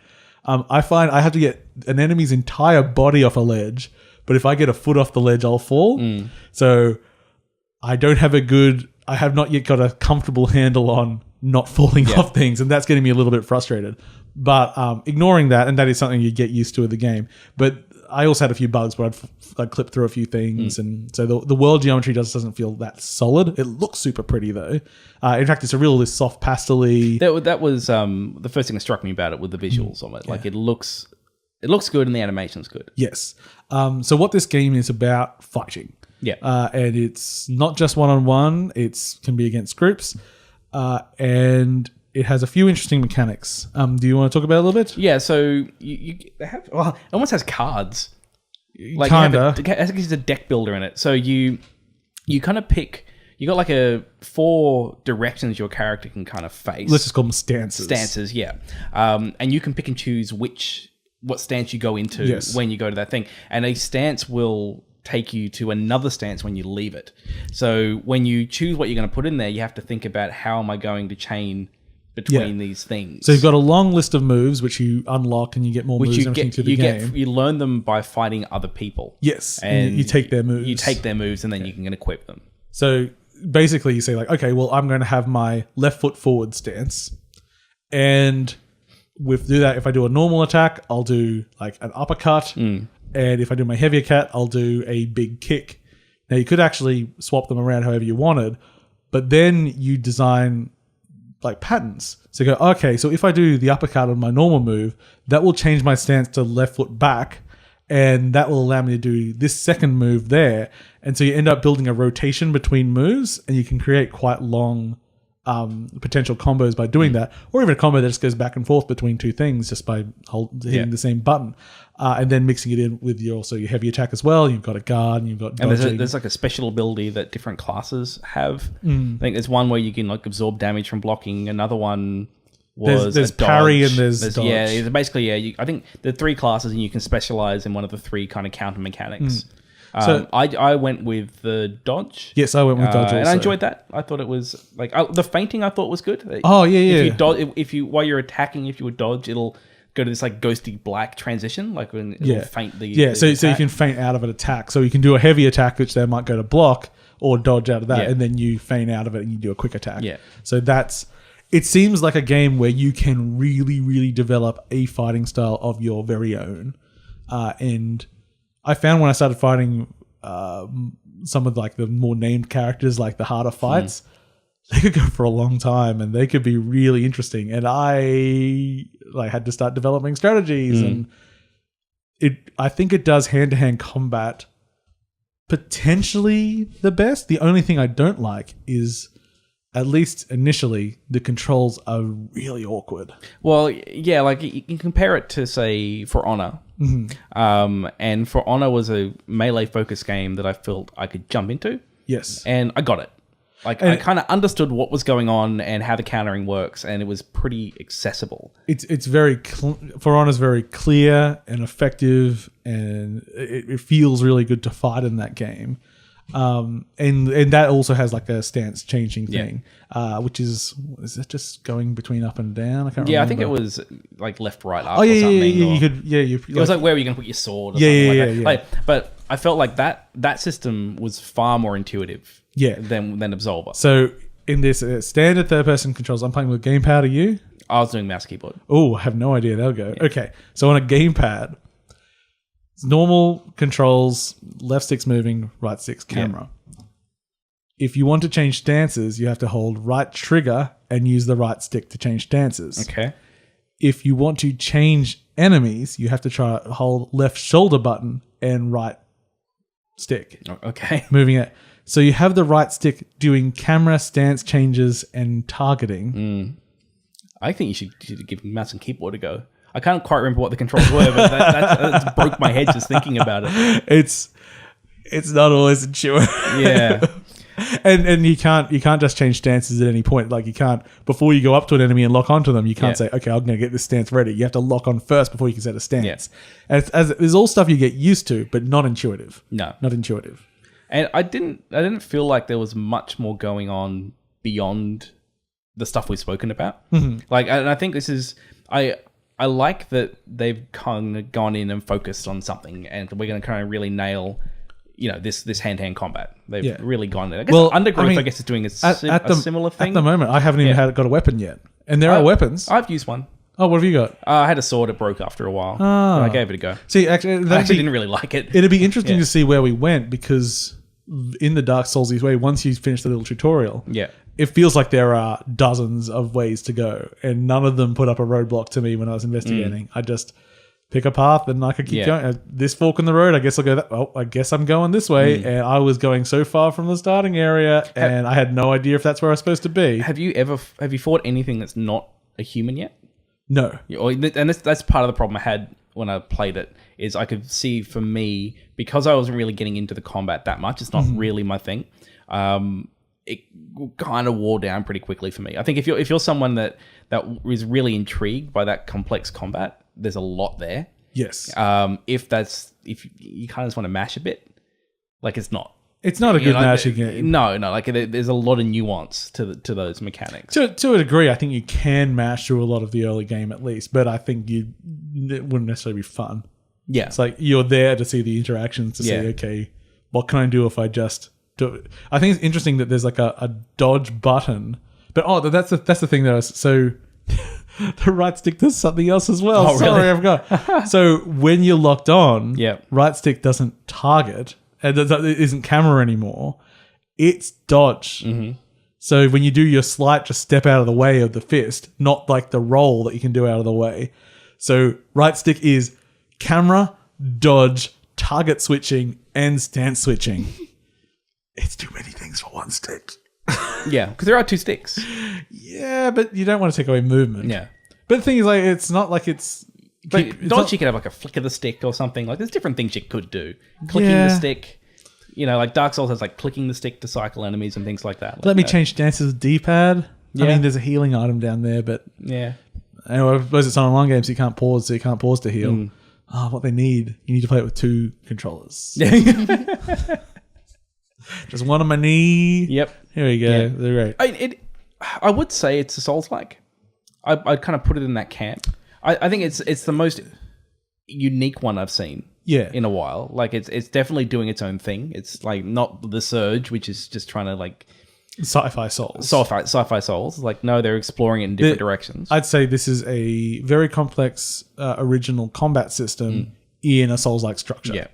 I find I have to get an enemy's entire body off a ledge. But if I get a foot off the ledge, I'll fall. So I have not yet got a comfortable handle on not falling off things. And that's getting me a little bit frustrated. But ignoring that, and that is something you get used to in the game. But I also had a few bugs where I'd clip through a few things. And so the world geometry doesn't feel that solid. It looks super pretty, though. In fact, it's a real soft pastel-y. That was the first thing that struck me about it, with the visuals of it. Like, it looks good and the animation's good. Yes. So what this game is about, fighting. Yeah. And it's not just one-on-one. It can be against groups. And it has a few interesting mechanics. Do you want to talk about it a little bit? Yeah, so it almost has cards. Like Kinda. It's a deck builder in it. So you kind of pick... You got like 4 directions your character can kind of face. Let's just call them stances. Stances, yeah. And you can pick and choose what stance you go into when you go to that thing. And a stance will take you to another stance when you leave it. So when you choose what you're going to put in there, you have to think about, how am I going to chain between these things? So you've got a long list of moves which you unlock, and you get more moves and everything through the game. You learn them by fighting other people. Yes, and you take their moves. You take their moves, and then you can equip them. So basically you say like, okay, well, I'm going to have my left foot forward stance, and do that, if I do a normal attack, I'll do like an uppercut, and if I do my heavy attack, I'll do a big kick. Now you could actually swap them around however you wanted, but then you design like patterns. So you go, okay, so if I do the uppercut on my normal move, that will change my stance to left foot back, and that will allow me to do this second move there. And so you end up building a rotation between moves, and you can create quite long potential combos by doing that, or even a combo that just goes back and forth between two things just by hitting the same button, and then mixing it in with your heavy attack as well. You've got a guard, and you've got dodging. And there's like a special ability that different classes have. I think there's one where you can like absorb damage from blocking. Another one was there's parry and there's dodge. Yeah, basically I think there are 3 classes, and you can specialize in one of the 3 kind of counter mechanics. So I went with the dodge. Yes, I went with dodge also. And I enjoyed that. I thought it was like the feinting. I thought was good. Oh yeah. If you while you're attacking, if you would dodge, it'll go to this like ghosty black transition, like when it'll feint the so you can feint out of an attack. So you can do a heavy attack, which then might go to block, or dodge out of that, and then you feint out of it and you do a quick attack. Yeah. So it seems like a game where you can really, really develop a fighting style of your very own, and I found when I started fighting some of like the more named characters, like the harder fights, they could go for a long time and they could be really interesting. And I had to start developing strategies, and I think it does hand-to-hand combat potentially the best. The only thing I don't like is, at least initially, the controls are really awkward. Well, yeah, like you can compare it to, say, For Honor. And For Honor was a melee-focused game that I felt I could jump into. Yes. And I got it. Like, I kind of understood what was going on and how the countering works, and it was pretty accessible. It's very... For Honor's very clear and effective, and it feels really good to fight in that game. And that also has like a stance changing thing, which is it just going between up and down? I can't remember. I think it was like left, right, up. Oh yeah, or something, you could. It was like where were you going to put your sword? Or something like that. Yeah. Like, but I felt like that system was far more intuitive. Than Absolver. So in this standard third person controls, I'm playing with gamepad. Are you? I was doing mouse keyboard. Oh, I have no idea. They'll go. Okay, so on a gamepad, it's normal controls, left stick's moving, right stick's camera. If you want to change stances, you have to hold right trigger and use the right stick to change stances. Okay. If you want to change enemies, you have to try hold left shoulder button and right stick. Okay. Moving it. So you have the right stick doing camera stance changes and targeting. I think you should give mouse and keyboard a go. I can't quite remember what the controls were, but that broke my head just thinking about it. It's not always intuitive. Yeah. And you can't just change stances at any point. Like you can't, before you go up to an enemy and lock onto them, you can't say, okay, I'm going to get this stance ready. You have to lock on first before you can set a stance. Yeah. And there's all stuff you get used to, but not intuitive. No. Not intuitive. And I didn't feel like there was much more going on beyond the stuff we've spoken about. Mm-hmm. Like, and I think this is, I like that they've kind of gone in and focused on something, and we're going to kind of really nail, this hand-to-hand combat. They've really gone there. I guess Undergrowth, I guess, is doing a similar thing. At the moment, I haven't even got a weapon yet. And there are weapons. I've used one. Oh, what have you got? I had a sword. It broke after a while. Oh. I gave it a go. See, actually, I didn't really like it. It'd be interesting to see where we went, because in the Dark Souls way, once you finish the little tutorial, it feels like there are dozens of ways to go, and none of them put up a roadblock to me when I was investigating. I just pick a path and I could keep going. This fork in the road, I guess I'll go that. Oh, I guess I'm going this way. And I was going so far from the starting area, and I had no idea if that's where I was supposed to be. Have you fought anything that's not a human yet? No. And that's part of the problem I had when I played it, is I could see, for me, because I wasn't really getting into the combat that much, it's not really my thing. It kind of wore down pretty quickly for me. I think if you're someone that is really intrigued by that complex combat, there's a lot there. Yes. If you kind of just want to mash a bit, like it's not a good mashing game. No. Like there's a lot of nuance to those mechanics. To a degree, I think you can mash through a lot of the early game at least, but I think it wouldn't necessarily be fun. Yeah. It's like you're there to see the interactions to see, okay, what can I do if I just do it? I think it's interesting that there's like a dodge button, but that's the thing that so the right stick does something else as well. Oh, Sorry, really? I forgot. So when you're locked on, right stick doesn't target, and it isn't camera anymore. It's dodge. Mm-hmm. So when you do your slight, just step out of the way of the fist, not like the roll that you can do out of the way. So right stick is camera, dodge, target switching, and stance switching. It's too many things for one stick. Yeah, because there are two sticks. Yeah, but you don't want to take away movement. Yeah. But the thing is, like, it's not like it's... Dodge, you could have like a flick of the stick or something. Like, there's different things you could do. Clicking the stick. Like Dark Souls has like clicking the stick to cycle enemies and things like that. Let me change stances with D-pad. Yeah. I mean, there's a healing item down there, but... Yeah. Anyway, I suppose it's an online game, so you can't pause to heal. What they need, you need to play it with two controllers. Just one on my knee. Yep. Here we go. Yeah. They're great. I would say it's a Souls-like. I'd kind of put it in that camp. I think it's the most unique one I've seen in a while. Like, it's definitely doing its own thing. It's like not the Surge, which is just trying to like... Sci-fi Souls. Sci-fi Souls. Like, no, they're exploring it in different directions. I'd say this is a very complex original combat system in a Souls-like structure. Yeah.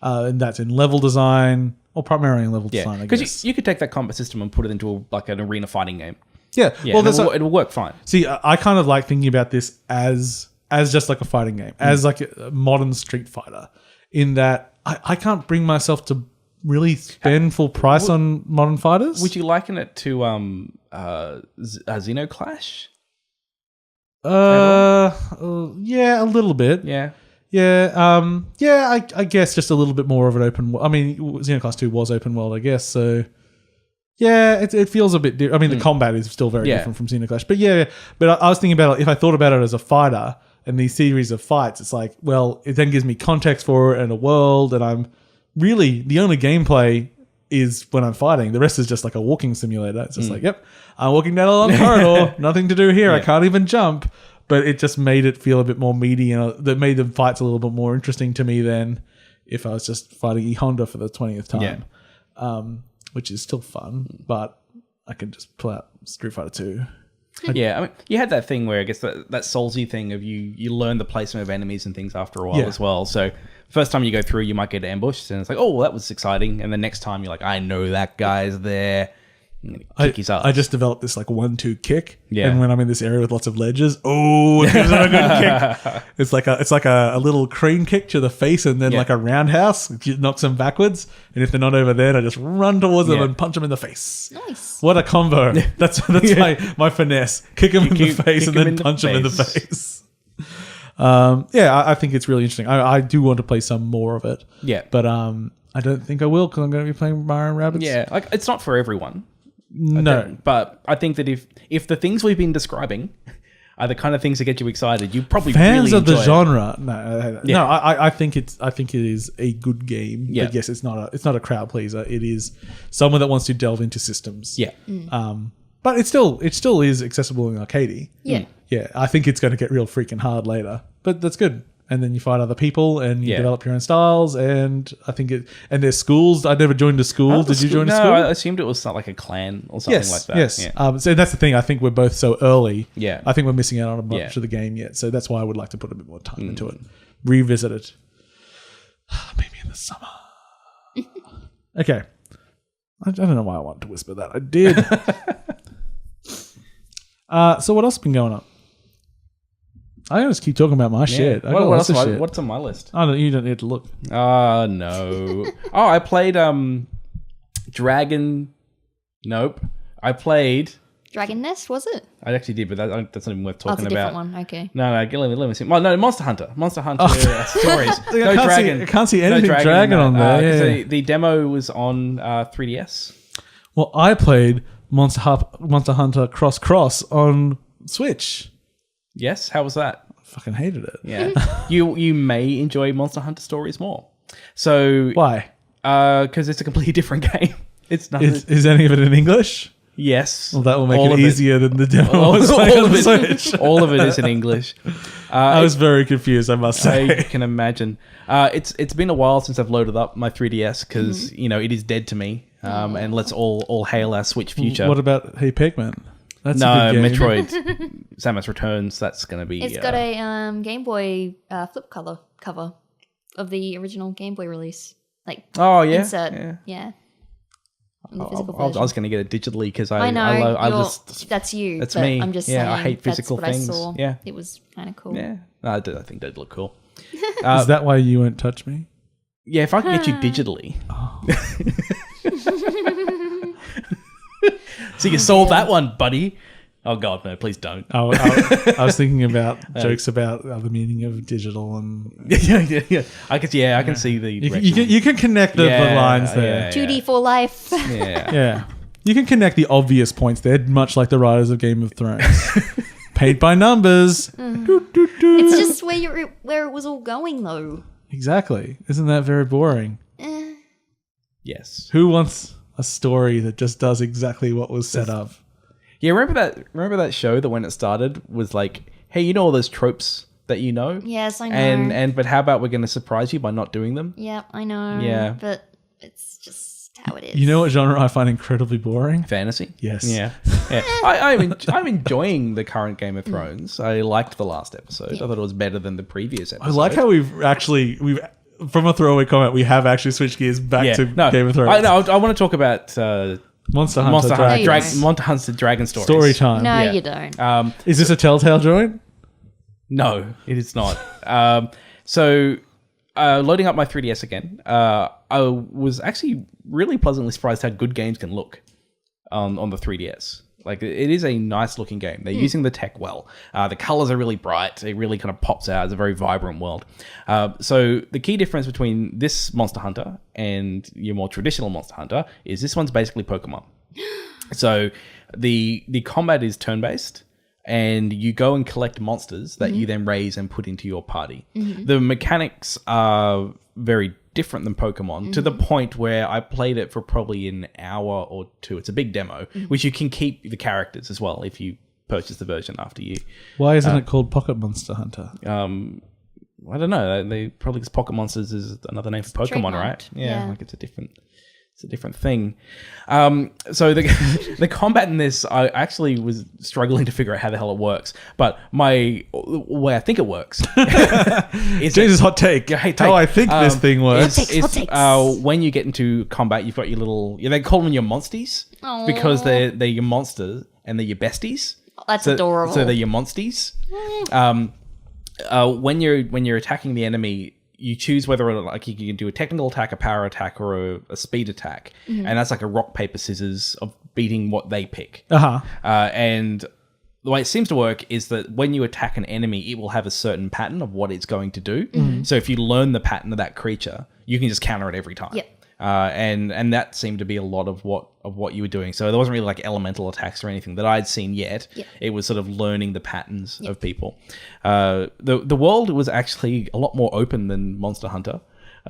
And that's in level design, or primarily in level design, I guess. Because you could take that combat system and put it into an arena fighting game. Yeah. Well, it'll work fine. See, I kind of like thinking about this as just like a fighting game, as like a modern Street Fighter, in that I can't bring myself to really spend full price on modern fighters. Would you liken it to Xenoclash? Yeah, a little bit. Yeah. Yeah. I guess just a little bit more of an open. I mean, Xenoclash 2 was open world, I guess. So yeah, it feels a bit different. I mean, the combat is still very different from Xenoclash, but But I was thinking about it, if I thought about it as a fighter and these series of fights, it's like, well, it then gives me context for it and a world, and I'm really the only gameplay is when I'm fighting. The rest is just like a walking simulator. It's just like, yep, I'm walking down a long corridor, nothing to do here. I can't even jump. But it just made it feel a bit more meaty, and that made the fights a little bit more interesting to me than if I was just fighting E Honda for the 20th time, which is still fun, but I can just pull out Street Fighter 2. Yeah, I mean, you had that thing where I guess that Soulsy thing of you learn the placement of enemies and things after a while as well. So first time you go through, you might get ambushed, and it's like, oh, well, that was exciting. And the next time you're like, I know that guy's there. Kick his ass. I just developed this like 1-2 kick, Yeah. and when I'm in this area with lots of ledges, it gives it a good kick. It's like a little crane kick to the face, and then like a roundhouse, it knocks them backwards. And if they're not over there, I just run towards them and punch them in the face. Nice. What a combo! That's my finesse. Kick them in the face and then punch them in the face. I think it's really interesting. I do want to play some more of it. Yeah. But I don't think I will because I'm going to be playing Mario and Rabbids. Yeah, like it's not for everyone. No. But I think that if the things we've been describing are the kind of things that get you excited, you probably fans really of the enjoy it. genre. No, I think it is a good game. Yeah. But yes, it's not a crowd pleaser. It is someone that wants to delve into systems. Yeah. But it still is accessible in arcade. Yeah. Yeah, I think it's going to get real freaking hard later, but that's good. And then you fight other people and you develop your own styles. And I think and there's schools. I never joined a school. Did you join a school? No, I assumed it was not like a clan or something like that. Yes. Yeah. So that's the thing. I think we're both so early. Yeah. I think we're missing out on a bunch of the game yet. So that's why I would like to put a bit more time into it. Revisit it. Maybe in the summer. Okay. I don't know why I wanted to whisper that. I did. So what else has been going on? I just keep talking about my shit. I got lots of shit. What's on my list? You don't need to look. No. I played Dragon. Nope. I played. Dragon Nest, was it? I actually did, but that's not even worth Oh, it's talking a different about. one. Okay. No, let me see. Well, no, Monster Hunter. Stories. No dragon. I can't see anything dragon on there. So the demo was on 3DS. Well, I played Monster Hunter Cross on Switch. Yes, how was that? I fucking hated it. Yeah, you may enjoy Monster Hunter Stories more. So Why? Because it's a completely different game. It's not. Is any of it in English? Yes. Well, that will make All it of easier than the demo. All on of the it. Switch. All of it is in English. I was very confused, I must say. I can imagine. It's been a while since I've loaded up my 3DS because it is dead to me. And let's all hail our Switch future. What about Hey Pikmin? That's No, a good game. Metroid Samus Returns. That's going to be. It's got a Game Boy flip cover of the original Game Boy release. Like, Oh yeah, insert. Yeah. On the physical I version. was going to get it digitally because I know. I you're- just that's you. that's but me. I'm just Yeah, saying. I hate physical that's what things. I saw. Yeah. It was kind of cool. yeah. I think they'd look cool. Is that why you won't touch me? Yeah, if I can get you digitally. So you sold that one, buddy. Oh God, no! Please don't. I was thinking about jokes about the meaning of digital and yeah. I can see the. you can connect the lines there. 2D for life. Yeah. Yeah. You can connect the obvious points there, much like the writers of Game of Thrones. Paint by numbers. It's just where it was all going, though. Exactly. Isn't that very boring? Yes. Who wants a story that just does exactly what was set up? Yeah. Remember that show that when it started was like, hey, you know all those tropes that you know? Yes, I know. But how about we're going to surprise you by not doing them? Yeah, I know. Yeah. But it's just how it is. You know what genre I find incredibly boring? Fantasy. Yes. Yeah. I'm enjoying the current Game of Thrones. I liked the last episode. I thought it was better than the previous episode. I like how we've from a throwaway comment, we have actually switched gears back to Game of Thrones. I want to talk about Monster Hunter Dragon Stories. Story time. No, Yeah. you don't. Is this a Telltale joint? No, it is not. So, loading up my 3DS again, I was actually really pleasantly surprised how good games can look on the 3DS. Like, it is a nice looking game. They're using the tech well. The colors are really bright. It really kind of pops out. It's a very vibrant world. So the key difference between this Monster Hunter and your more traditional Monster Hunter is this one's basically Pokemon. So the combat is turn-based, and you go and collect monsters that you then raise and put into your party. The mechanics are very different than Pokemon to the point where I played it for probably an hour or two. It's a big demo, which you can keep the characters as well if you purchase the version after you. Why isn't it called Pocket Monster Hunter? I don't know. They probably because Pocket Monsters is another name for Pokemon, right? trademarked. Yeah. Like it's a different It's a different thing. So the combat in this, I actually was struggling to figure out how the hell it works. But the way I think it works is Jesus, hot take. Yeah, hey, How I think this thing works. Hot takes. When you get into combat, you've got your little... They call them your monsties because they're your monsters and they're your besties. Oh, that's adorable. So they're your monsties. When you're attacking the enemy, you choose whether or not you can do a technical attack, a power attack, or a speed attack, and that's like a rock paper scissors of beating what they pick. And the way it seems to work is that when you attack an enemy, it will have a certain pattern of what it's going to do. So if you learn the pattern of that creature, you can just counter it every time. Yep. And that seemed to be a lot of what you were doing. So there wasn't really like elemental attacks or anything that I'd seen yet. Yep. It was sort of learning the patterns of people. The world was actually a lot more open than Monster Hunter.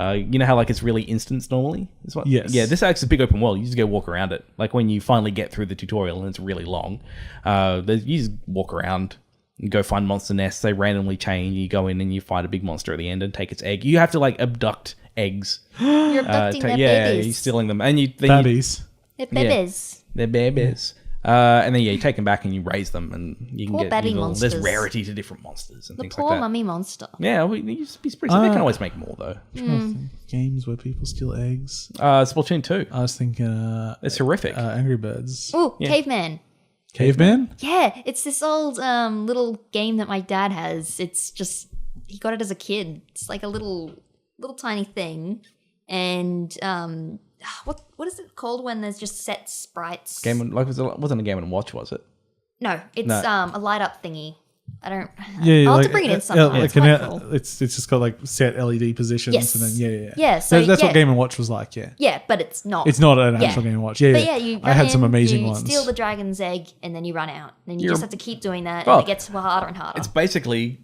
You know how like it's really instance normally? Yes. Yeah, this actually is a big open world. You just go walk around it. Like when you finally get through the tutorial and it's really long, you just walk around and go find monster nests. They randomly change. You go in and you fight a big monster at the end and take its egg. You have to like abduct eggs. You're abducting their you're babies. stealing them. And Babies. They're babies. They're babies. And then you take them back and you raise them, and you can Poor get baby there's monsters. rarity to different monsters and The things poor like that. mummy monster. Yeah, it's pretty. They can always make more though. Games where people steal eggs. Splatoon 2. I was thinking It's horrific. Angry Birds. Ooh, Caveman. Caveman? Yeah, it's this old little game that my dad has. It's just he got it as a kid. It's like a little tiny thing, and what is it called when there's just set sprites? It wasn't a Game & Watch, was it? No, it's a light up thingy. I don't. Yeah, I'll have like, to bring it in sometime. It's quite cool. It's just got like set LED positions, Yes. and then Yeah, so that's what Game & Watch was like. Yeah, Yeah, but it's not. it's not an actual Game & Watch. Yeah, But yeah, you I had some run in, amazing you ones. steal the dragon's egg, and then you run out. Then you just have to keep doing that, Well, and it gets harder and harder. It's basically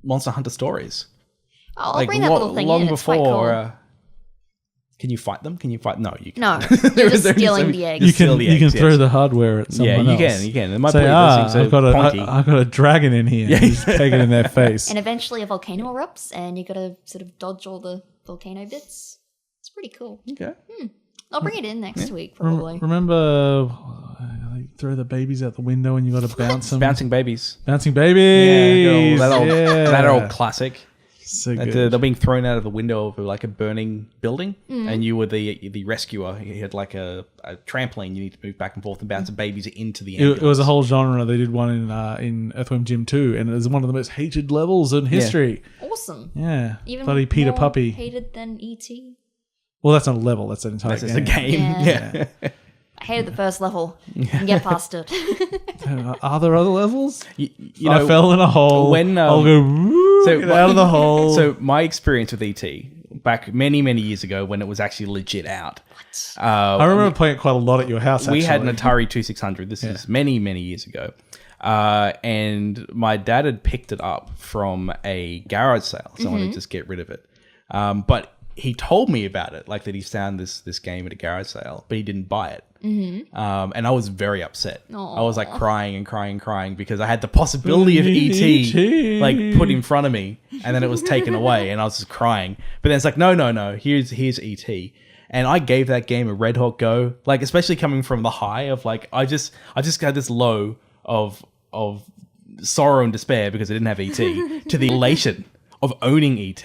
Monster Hunter stories. I'll bring that little thing in. It's quite cool. Can you fight them? No, you can't. No, you're just stealing the eggs. You steal the can eggs, throw yes. the hardware at someone else. You can. And my Say, point is, I've got a dragon in here. Yeah. Just peg it in their face. And eventually a volcano erupts, and you got to sort of dodge all the volcano bits. It's pretty cool. Okay. I'll bring it in next week, probably. Remember, throw the babies out the window and you got to bounce them. Bouncing babies. Bouncing babies. That old classic. So good. They're being thrown out of the window of like a burning building, and you were the rescuer. You had like a trampoline. You need to move back and forth and bounce the babies into the ambulance. It was a whole genre. They did one in Earthworm Jim 2, and it was one of the most hated levels in history. Awesome. Yeah. Even Bloody Peter more Puppy. hated than E.T. Well, that's not a level. That's an entire That's game. just a game. Yeah. Yeah. I hated the first level. You can get past it. Are there other levels? You I know, fell in a hole. when, I'll go get out of the hole. So my experience with ET back many years ago when it was actually legit out. I remember playing it quite a lot at your house. We had an actually. Atari 2600. This is many years ago. And my dad had picked it up from a garage sale. Someone had just get rid of it. But he told me about it, like that he found this game at a garage sale, but he didn't buy it. And I was very upset. Aww. I was like crying because I had the possibility of ET like put in front of me, and then it was taken away, and I was just crying. But then it's like, no, here's ET. And I gave that game a red hot go, like especially coming from the high of like I just got this low of sorrow and despair because I didn't have ET to the elation of owning ET.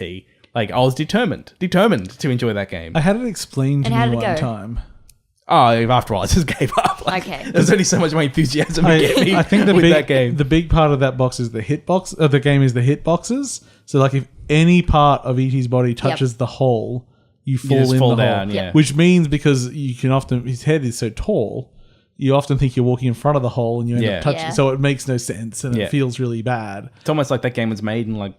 Like I was determined to enjoy that game. I had it explained to And how me did it one go? time. Oh, after all, I just gave up. Like, Okay. There's only so much my enthusiasm to get me I think with that game. the big part of that box is the hitbox. The game is the hitboxes. So like if any part of E.T.'s body touches the hole, you fall just in fall the down, hole. yeah. Which means because you can often his head is so tall, you often think you're walking in front of the hole and you end Yeah. up touching. Yeah. So it makes no sense and Yeah. it feels really bad. It's almost like that game was made in like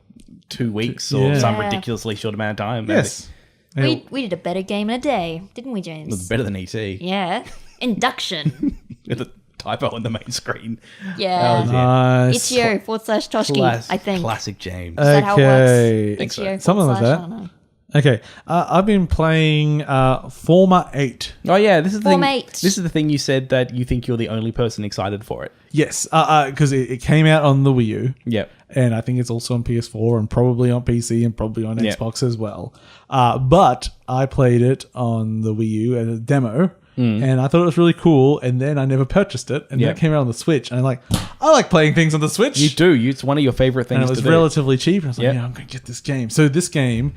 2 weeks or Yeah. some Yeah. ridiculously short amount of time. Yes. We did a better game in a day, didn't we, It was James? better than ET. Yeah. Induction. With a typo on the main screen. Yeah. Nice. Itch.io/Toshki, I think. Classic James. Is that how it works? Okay. Itch.io/ Something like I that. don't know. Okay, I've been playing Forma 8. Oh yeah, this is the Form thing. 8. This is the thing you said that you think you're the only person excited for it. Yes, because it came out on the Wii U. Yep. And I think it's also on PS4 and probably on PC and probably on Yeah. Xbox as well. But I played it on the Wii U as a demo, and I thought it was really cool. And then I never purchased it, and then Yeah. it came out on the Switch. And I like playing things on the Switch. You do. It's one of your favorite things And it was to do. relatively cheap. And I was like, Yeah. yeah, I'm going to get this game. So this game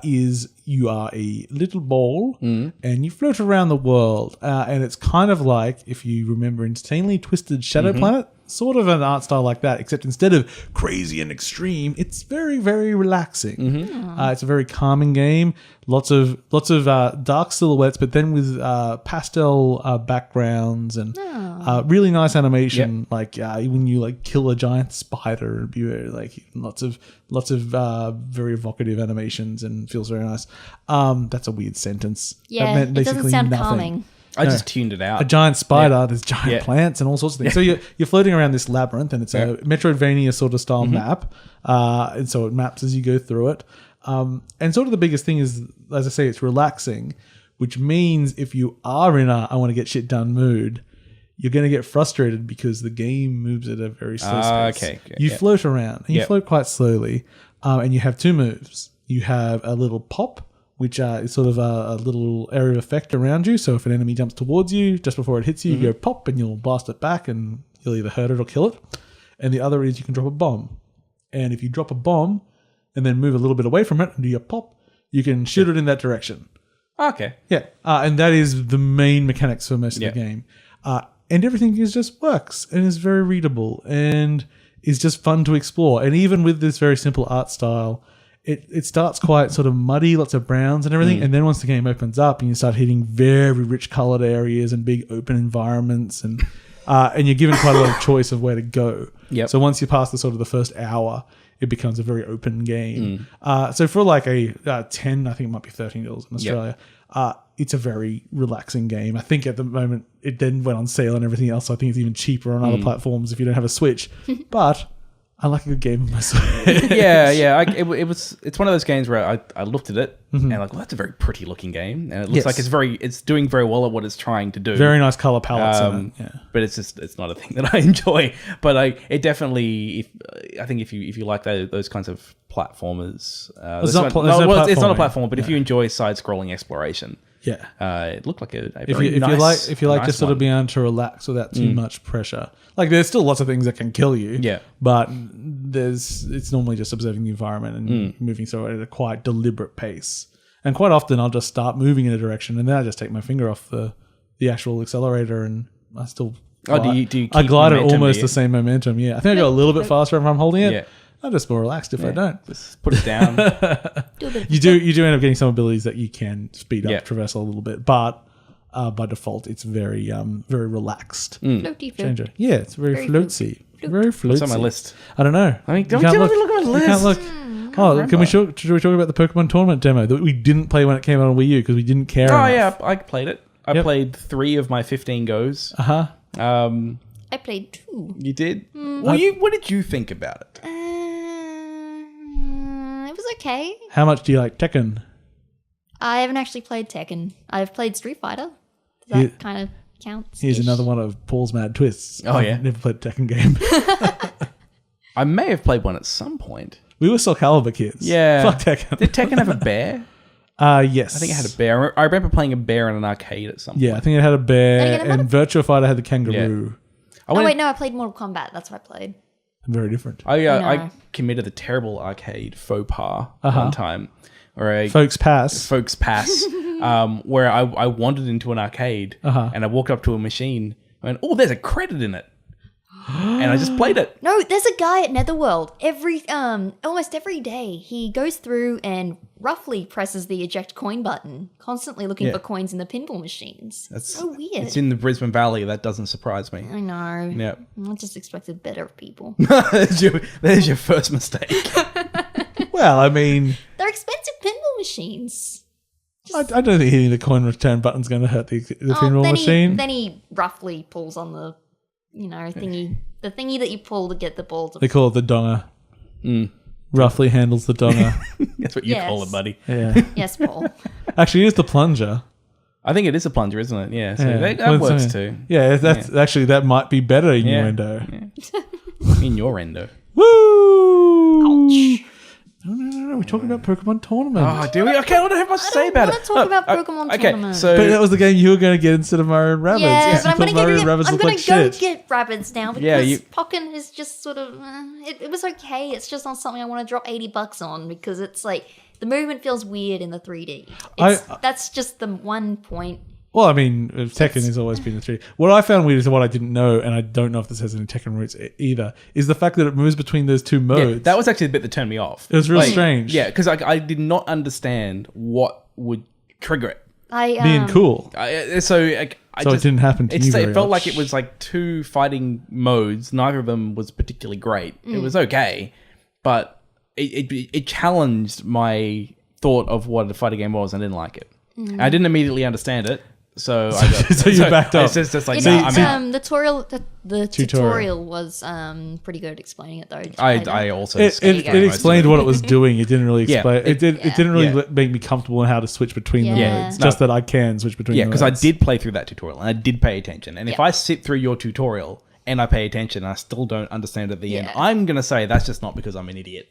is you are a little ball and you float around the world. And it's kind of like, if you remember Insanely Twisted Shadow Planet, sort of an art style like that, except instead of crazy and extreme, it's very, very relaxing. It's a very calming game. Lots of dark silhouettes, but then with pastel backgrounds and really nice animation. Like when you like kill a giant spider, it'd be like lots of very evocative animations and feels very nice. That's a weird sentence. That Yeah, meant it doesn't basically sound nothing. calming. I just tuned it out. A giant spider, there's giant Yeah. plants and all sorts of things. So you're floating around this labyrinth, and it's a Metroidvania sort of style map. And so it maps as you go through it. And sort of the biggest thing is, as I say, it's relaxing, which means if you are in a I want to get shit done mood, you're going to get frustrated because the game moves at a very slow pace. Okay, You yeah. float around, and you Yep. float quite slowly, and you have two moves. You have a little pop, which is sort of a little area of effect around you. So if an enemy jumps towards you, just before it hits you, you go pop and you'll blast it back and you'll either hurt it or kill it. And the other is you can drop a bomb. And if you drop a bomb and then move a little bit away from it and do your pop, you can shoot it in that direction. Okay. Yeah. And that is the main mechanics for most of Yeah. the game. And everything just works and is very readable and is just fun to explore. And even with this very simple art style, it starts quite sort of muddy, lots of browns and everything. And then once the game opens up and you start hitting very rich colored areas and big open environments and you're given quite a lot of choice of where to go. Yep. So once you pass the first hour, it becomes a very open game. So for like a 10, I think it might be $13 in Australia, it's a very relaxing game. I think at the moment it then went on sale and everything else. So I think it's even cheaper on other platforms if you don't have a Switch. But I like a good game on my Switch. Yeah. It's one of those games where I looked at it and like, well, that's a very pretty looking game, and it looks Yes. like it's doing very well at what it's trying to do. Very nice color palettes in it. Yeah. But it's not a thing that I enjoy. But it definitely, I think if you like those kinds of platformers, It's not it's not a platforming. platform. But if you enjoy side-scrolling exploration, Yeah. it looked like a If very you nice, like nice just sort of one. being able to relax without too much pressure. Like there's still lots of things that can kill you. Yeah. But it's normally just observing the environment and moving through it at a quite deliberate pace. And quite often I'll just start moving in a direction and then I just take my finger off the actual accelerator and I still do you keep I glide at momentum, almost do you? the same momentum. Yeah. I think I go a little bit faster if I'm holding it. Yeah. I'm just more relaxed if I don't. Just put it down. Do a bit of You do end up getting some abilities that you can speed up Yeah. traversal a little bit, but by default it's very relaxed. floaty. Changer. Yeah, it's very floatsy. Very floatsy. What's on my list? I don't know. I mean, You don't can't you let look. me look at my You can't list. look. Oh, can we should we talk about the Pokemon tournament demo that we didn't play when it came out on Wii U because we didn't care Oh enough? yeah, I played it. I Yep. played 3 of my 15 goes. Uh-huh. I played 2. You did? What did you think about it? It was okay. How much do you like Tekken? I haven't actually played Tekken. I've played Street Fighter. Does that kind of count? Here's another one of Paul's mad twists. Oh, yeah? I've never played a Tekken game. I may have played one at some point. We were Soul Calibur kids. Yeah. Fuck Tekken. Did Tekken have a bear? Yes. I think it had a bear. I remember playing a bear in an arcade at some point. Yeah, I think it had a bear, Then again, and Virtua Fighter had the kangaroo. I Oh, went- wait, no, I played Mortal Kombat. That's what I played. Very different. I No. committed a terrible arcade faux pas one time. Or a Folks pass. folks pass where I wandered into an arcade and I walked up to a machine and went, oh, there's a credit in it. And I just played it. No, there's a guy at Netherworld. Almost every day, he goes through and roughly presses the eject coin button, constantly looking for coins in the pinball machines. That's so weird. It's in the Brisbane Valley. That doesn't surprise me. I know. Yeah. I just expected better people. there's your first mistake. Well, I mean, They're expensive pinball machines. I don't think hitting the coin return button's going to hurt the pinball then machine. Then he roughly pulls on the, thingy, the thingy that you pull to get the ball to. They call it the donger. roughly handles the donger. That's what you call it, buddy. Yeah. Yes, Paul. Actually, it is the plunger. I think it is a plunger, isn't it? Yeah, so Yeah. that works too. Yeah, that's actually, that might be better innuendo. Innuendo. Woo! Ouch. No. We're talking about Pokemon Tournament. Oh, do we? Okay, I don't have much to say about it. I want to talk about Pokemon Tournament. So But that was the game you were going to get instead of Mario and Rabbids. Yeah, but I'm going to Mario and go Rabbids look like go shit. get Rabbids now because Yeah, Pokken is just sort of it was okay. It's just not something I want to drop $80 on because it's like the movement feels weird in the 3D. That's just the one point. Well, I mean, Tekken has always been the 3D. What I found weird is what I didn't know, and I don't know if this has any Tekken roots either, is the fact that it moves between those two modes. yeah, that was actually the bit that turned me off. It was real strange. Yeah, because I did not understand what would trigger it. Being cool. So It didn't happen to you very It felt much. like it was like two fighting modes. Neither of them was particularly great. It was okay, but it challenged my thought of what a fighting game was. I didn't like it. I didn't immediately understand it. So you backed up. It's just like, The tutorial was pretty good at explaining it though. I also It explained what it was doing. It didn't really Yeah. explain. It didn't really make me comfortable in how to switch between the Yeah. modes. Just that I can switch between. Yeah, the because I modes. did play through that tutorial and I did pay attention. And if Yeah. I sit through your tutorial and I pay attention and I still don't understand at the end, Yeah. I'm going to say that's just not because I'm an idiot.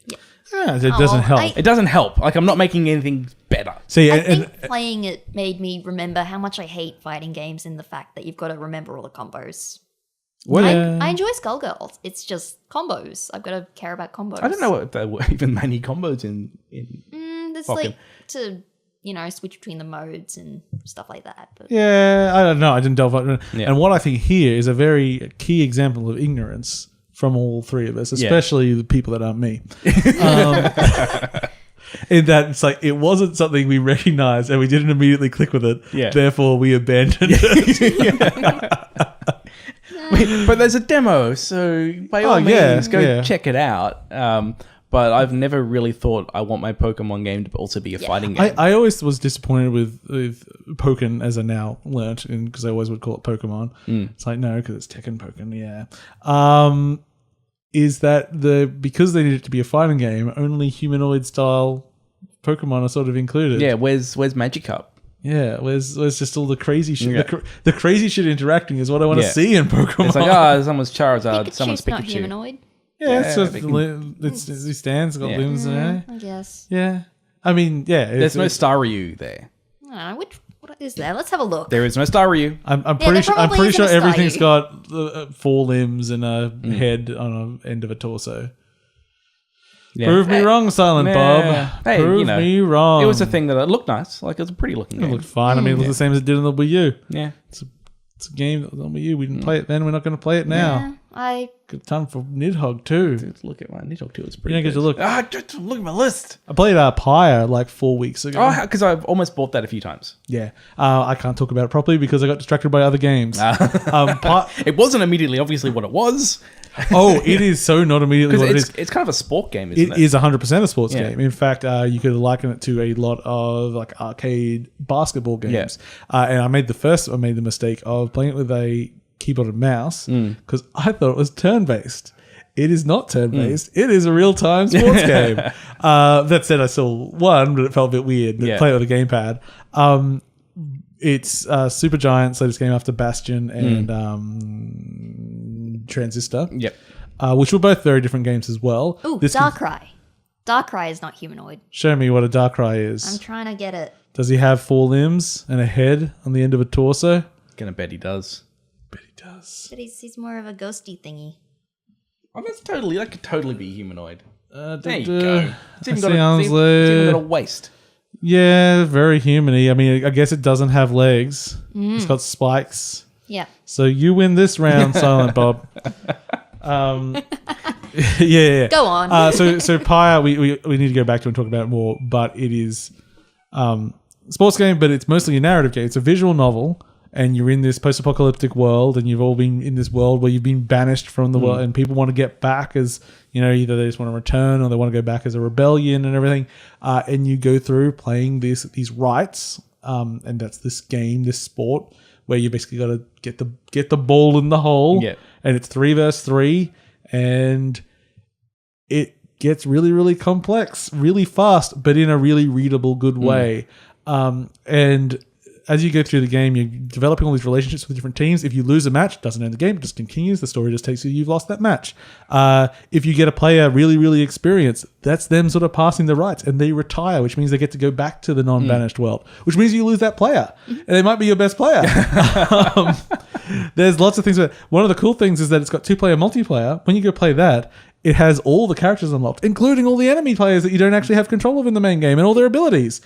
Yeah, it doesn't help. It doesn't help. Like, I'm not making anything better. See, I and think playing it made me remember how much I hate fighting games in the fact that you've got to remember all the combos. I enjoy Skullgirls. It's just combos. I've got to care about combos. I don't know if there were even many combos in There's Pokken. like to switch between the modes and stuff like that. But yeah, I don't know. I didn't delve into Yeah. And what I think here is a very key example of ignorance from all three of us, especially the people that aren't me. In that it's like it wasn't something we recognized and we didn't immediately click with it. Yeah. Therefore, we abandoned it. But there's a demo, so by all means, go check it out. But I've never really thought I want my Pokemon game to also be a fighting game. I always was disappointed with Pokken, as I now learnt, because I always would call it Pokemon. It's like, no, because it's Tekken Pokken, yeah. Is that because they need it to be a fighting game, only humanoid style Pokemon are sort of included. Yeah, where's Magikarp? Yeah, where's just all the crazy shit? Yeah. The crazy shit interacting is what I want to see in Pokemon. It's like, someone's Charizard, someone's not Pikachu. humanoid. Yeah, it's just he stands, got limbs, I guess. Yeah, I mean, yeah. There's no Staryu there. What is there? Let's have a look. There is no Staryu. I'm pretty sure isn't a everything's Staryu. got 4 limbs and a head on the end of a torso. Yeah. Prove me wrong, Silent Bob. Hey, Prove me wrong. It was a thing that looked nice. Like, it was a pretty looking It game. looked fine. I mean, it was the same as it did on the Wii U. Yeah. It's a game that was on Wii U. We didn't play it then. We're not going to play it now. Good time for Nidhogg too. Let's look at my Nidhogg too. It's You pretty don't get to look. just look at my list. I played Pyre like 4 weeks ago. Oh, because I've almost bought that a few times. Yeah. I can't talk about it properly because I got distracted by other games. It wasn't immediately obviously what it was. It is so not immediately what it is. It's kind of a sport game, isn't it? It is 100% a sports Yeah. game. In fact, you could liken it to a lot of like arcade basketball games. And I made the mistake of playing it with a keyboard and mouse because I thought it was turn-based. It is not turn-based. It is a real-time sports game. That said, I still won, but it felt a bit weird to play it with a gamepad. It's Supergiant, so this game after Bastion and Transistor. Yep. Which were both very different games as well. Ooh, Darkrai. Darkrai is not humanoid. Show me what a Darkrai is. I'm trying to get it. Does he have 4 limbs and a head on the end of a torso? Gonna bet he does. Bet he does. But he's more of a ghosty thingy. Oh, that could totally be humanoid. There you Duh. go. It's even got a waist. Yeah, very human-y. I mean, I guess it doesn't have legs. It's got spikes. Yeah. So you win this round, Silent Bob. Yeah. Go on. So Pyre, we need to go back to and talk about it more, but it is sports game, but it's mostly a narrative game. It's a visual novel, and you're in this post-apocalyptic world, and you've all been in this world where you've been banished from the world, and people want to get back as, either they just want to return or they want to go back as a rebellion and everything. And you go through playing these rites, and that's this game, this sport, where you basically got to get the ball in the hole. Yeah. And it's 3 versus 3, and it gets really, really complex, really fast, but in a really readable, good way. And as you go through the game, you're developing all these relationships with different teams. If you lose a match, it doesn't end the game. It just continues. The story just takes you. You've lost that match. If you get a player really, really experienced, that's them sort of passing the rights, and they retire, which means they get to go back to the non-banished world, which means you lose that player, and they might be your best player. There's lots of things. One of the cool things is that it's got 2-player multiplayer. When you go play that, it has all the characters unlocked, including all the enemy players that you don't actually have control of in the main game, and all their abilities.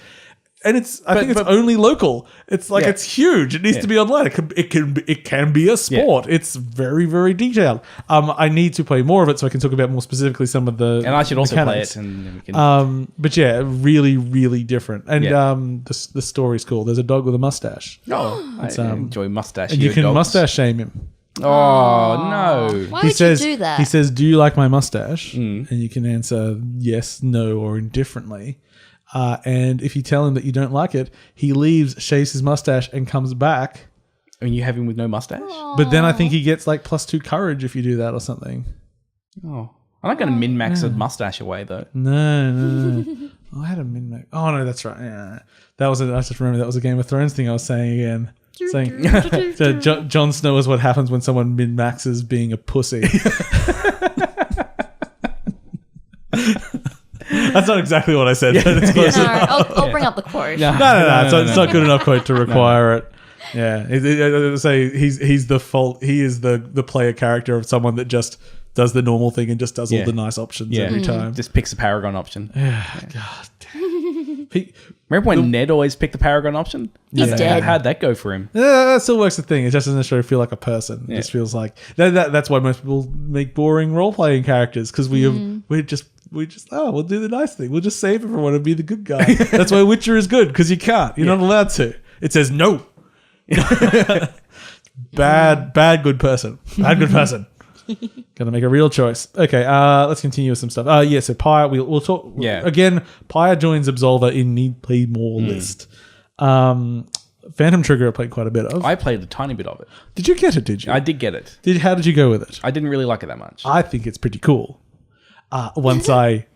And I think it's only local. It's like it's huge. It needs to be online. It can be a sport. Yeah. It's very, very detailed. I need to play more of it so I can talk about more specifically some of the and I should also mechanics. Play it. And we can... but yeah, really, really different. And the story's cool. There's a dog with a mustache. Oh, I enjoy mustache. And you can dogs. mustache shame him. Oh no! Why would you do that? He says, "Do you like my mustache?" And you can answer yes, no, or indifferently. And if you tell him that you don't like it, he leaves, shaves his mustache, and comes back. And you have him with no mustache? Aww. But then I think he gets like +2 courage if you do that or something. Oh. I'm not going to min-max a mustache away, though. No. Oh, I had a min-max. Oh, no, that's right. Yeah. I just remember that was a Game of Thrones thing I was saying again. So Jon Snow is what happens when someone min-maxes being a pussy. That's not exactly what I said. But it's close enough. I'll bring up the quote. No. It's not good enough quote to require it. Yeah, say he's the fault. He is the player character of someone that just does the normal thing and just does all the nice options every time. Just picks the Paragon option. God damn. Remember when Ned always picked the Paragon option? He's dead. How'd that go for him? That still works the thing. It just doesn't necessarily feel like a person. It just feels like that's why most people make boring role playing characters, because we'll do the nice thing. We'll just save everyone and be the good guy. That's why Witcher is good, because you can't. You're not allowed to. It says no. Bad good person. Bad good person. Gotta make a real choice. Okay, let's continue with some stuff. So Pyre, we'll talk. Yeah. Again, Pyre joins Absolver in Need Play More list. Phantom Trigger I played quite a bit of. I played a tiny bit of it. Did you get it, did you? I did get it. How did you go with it? I didn't really like it that much. I think it's pretty cool. Once I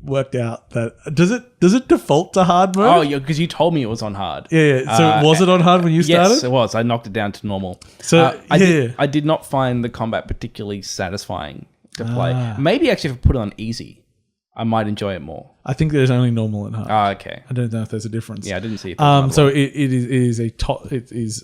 worked out that does it default to hard mode? Oh, yeah, because you told me it was on hard. Yeah. So was it on hard when you started? Yes, it was. I knocked it down to normal. So I did not find the combat particularly satisfying to play. Maybe actually if I put it on easy, I might enjoy it more. I think there's only normal and hard. Oh, okay. I don't know if there's a difference. Yeah, I didn't see it. So it is a top. It is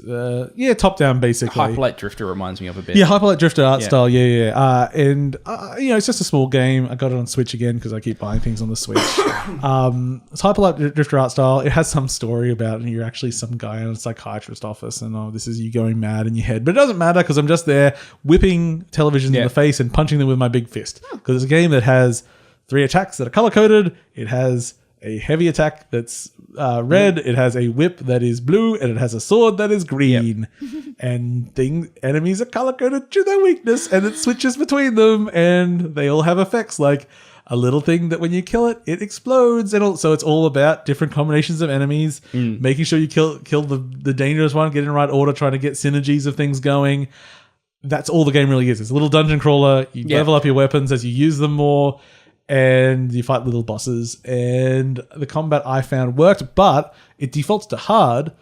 top down basically. Hyperlight Drifter reminds me of a bit. Yeah, Hyperlight Drifter art style. Yeah. And it's just a small game. I got it on Switch again because I keep buying things on the Switch. It's Hyperlight Drifter art style. It has some story about you're actually some guy in a psychiatrist office, and this is you going mad in your head. But it doesn't matter because I'm just there whipping televisions in the face and punching them with my big fist. Because it's a game that has 3 attacks that are color-coded. It has a heavy attack that's red. It has a whip that is blue. And it has a sword that is green. And enemies are color-coded to their weakness. And it switches between them. And they all have effects like a little thing that when you kill it, it explodes. And so it's all about different combinations of enemies. Making sure you kill the dangerous one. Get in the right order. Trying to get synergies of things going. That's all the game really is. It's a little dungeon crawler. You level up your weapons as you use them more. And you fight little bosses, and the combat I found worked, but it defaults to hard,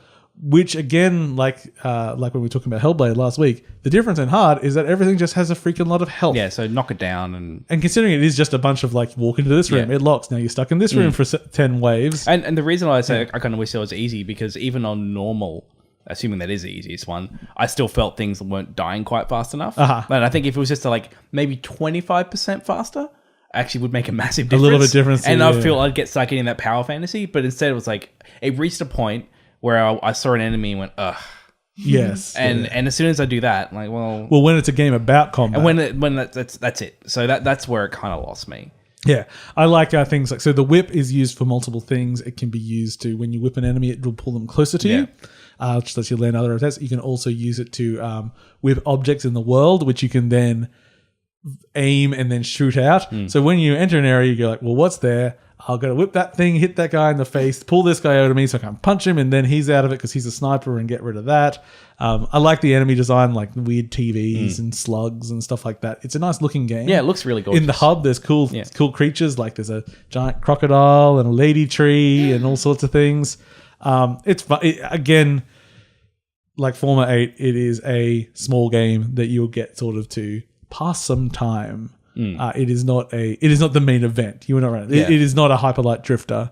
which again, like when we were talking about Hellblade last week, the difference in hard is that everything just has a freaking lot of health. Yeah, so knock it down. And considering it is just a bunch of walk into this room, it locks. Now you're stuck in this room for 10 waves. And the reason I say I kind of wish it was easy, because even on normal, assuming that is the easiest one, I still felt things weren't dying quite fast enough. And I think if it was just maybe 25% faster, actually would make a massive difference. A little bit difference. And I feel I'd get stuck in that power fantasy, but instead it was it reached a point where I saw an enemy and went, ugh. Yes. And as soon as I do that, well, when it's a game about combat. And when that's it. So that's where it kind of lost me. Yeah. I like things so the whip is used for multiple things. It can be used to, when you whip an enemy, it will pull them closer to you. Which lets you land other attacks. You can also use it to whip objects in the world, which you can then aim and then shoot out. So when you enter an area, you go well, what's there? I've got to whip that thing, hit that guy in the face, pull this guy out of me so I can punch him, and then he's out of it because he's a sniper and get rid of that. I like the enemy design, like weird TVs and slugs and stuff like that. It's a nice looking game. Yeah, it looks really gorgeous. In the hub, there's cool creatures, like there's a giant crocodile and a lady tree and all sorts of things. It's fun. Again, like Forma 8, it is a small game that you'll get sort of to pass some time. It is not the main event. You are not right. It is not a Hyperlight Drifter.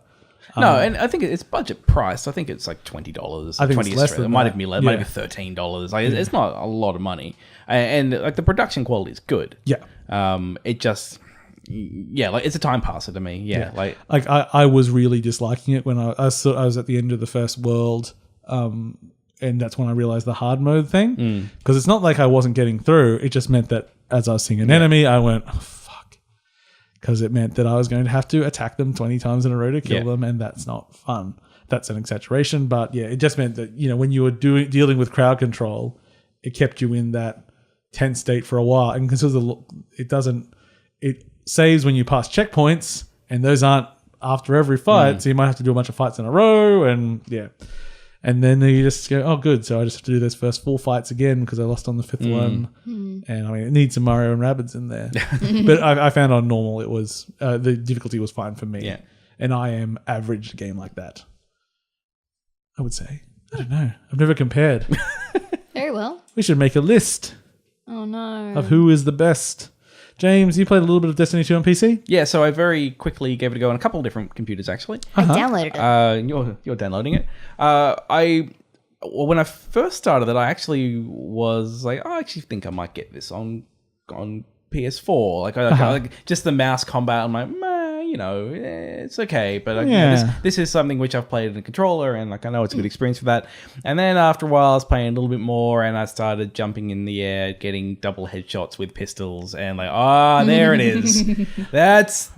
No, and I think it's budget priced. I think it's like $20. I think it's less than It might that. have been less. It might be $13. Like it's not a lot of money, and like the production quality is good. Yeah. It just like it's a time passer to me. Yeah. Like I was really disliking it when I was at the end of the first world. And that's when I realized the hard mode thing. Because it's not like I wasn't getting through. It just meant that as I was seeing an enemy, I went, oh, fuck. Because it meant that I was going to have to attack them 20 times in a row to kill them, and that's not fun. That's an exaggeration, but yeah, it just meant that, when you were dealing with crowd control, it kept you in that tense state for a while. And because it saves when you pass checkpoints, and those aren't after every fight, so you might have to do a bunch of fights in a row, and yeah. And then you just go, oh, good. So I just have to do those first 4 fights again because I lost on the 5th one. And I mean, it needs some Mario and Rabbids in there. But I found on normal, it was the difficulty was fine for me. Yeah. And I am average at a game like that, I would say. I don't know. I've never compared. Very well. We should make a list Oh no. of who is the best. James, you played a little bit of Destiny 2 on PC? yeah, so I very quickly gave it a go on a couple of different computers actually. I downloaded it. You're downloading it. When I first started it, I actually was like, I actually think I might get this on PS4. Like just the mouse combat. I'm like, it's okay, but this is something which I've played in a controller, and like I know it's a good experience for that. And then after a while, I was playing a little bit more, and I started jumping in the air, getting double headshots with pistols, and like, there it is. There's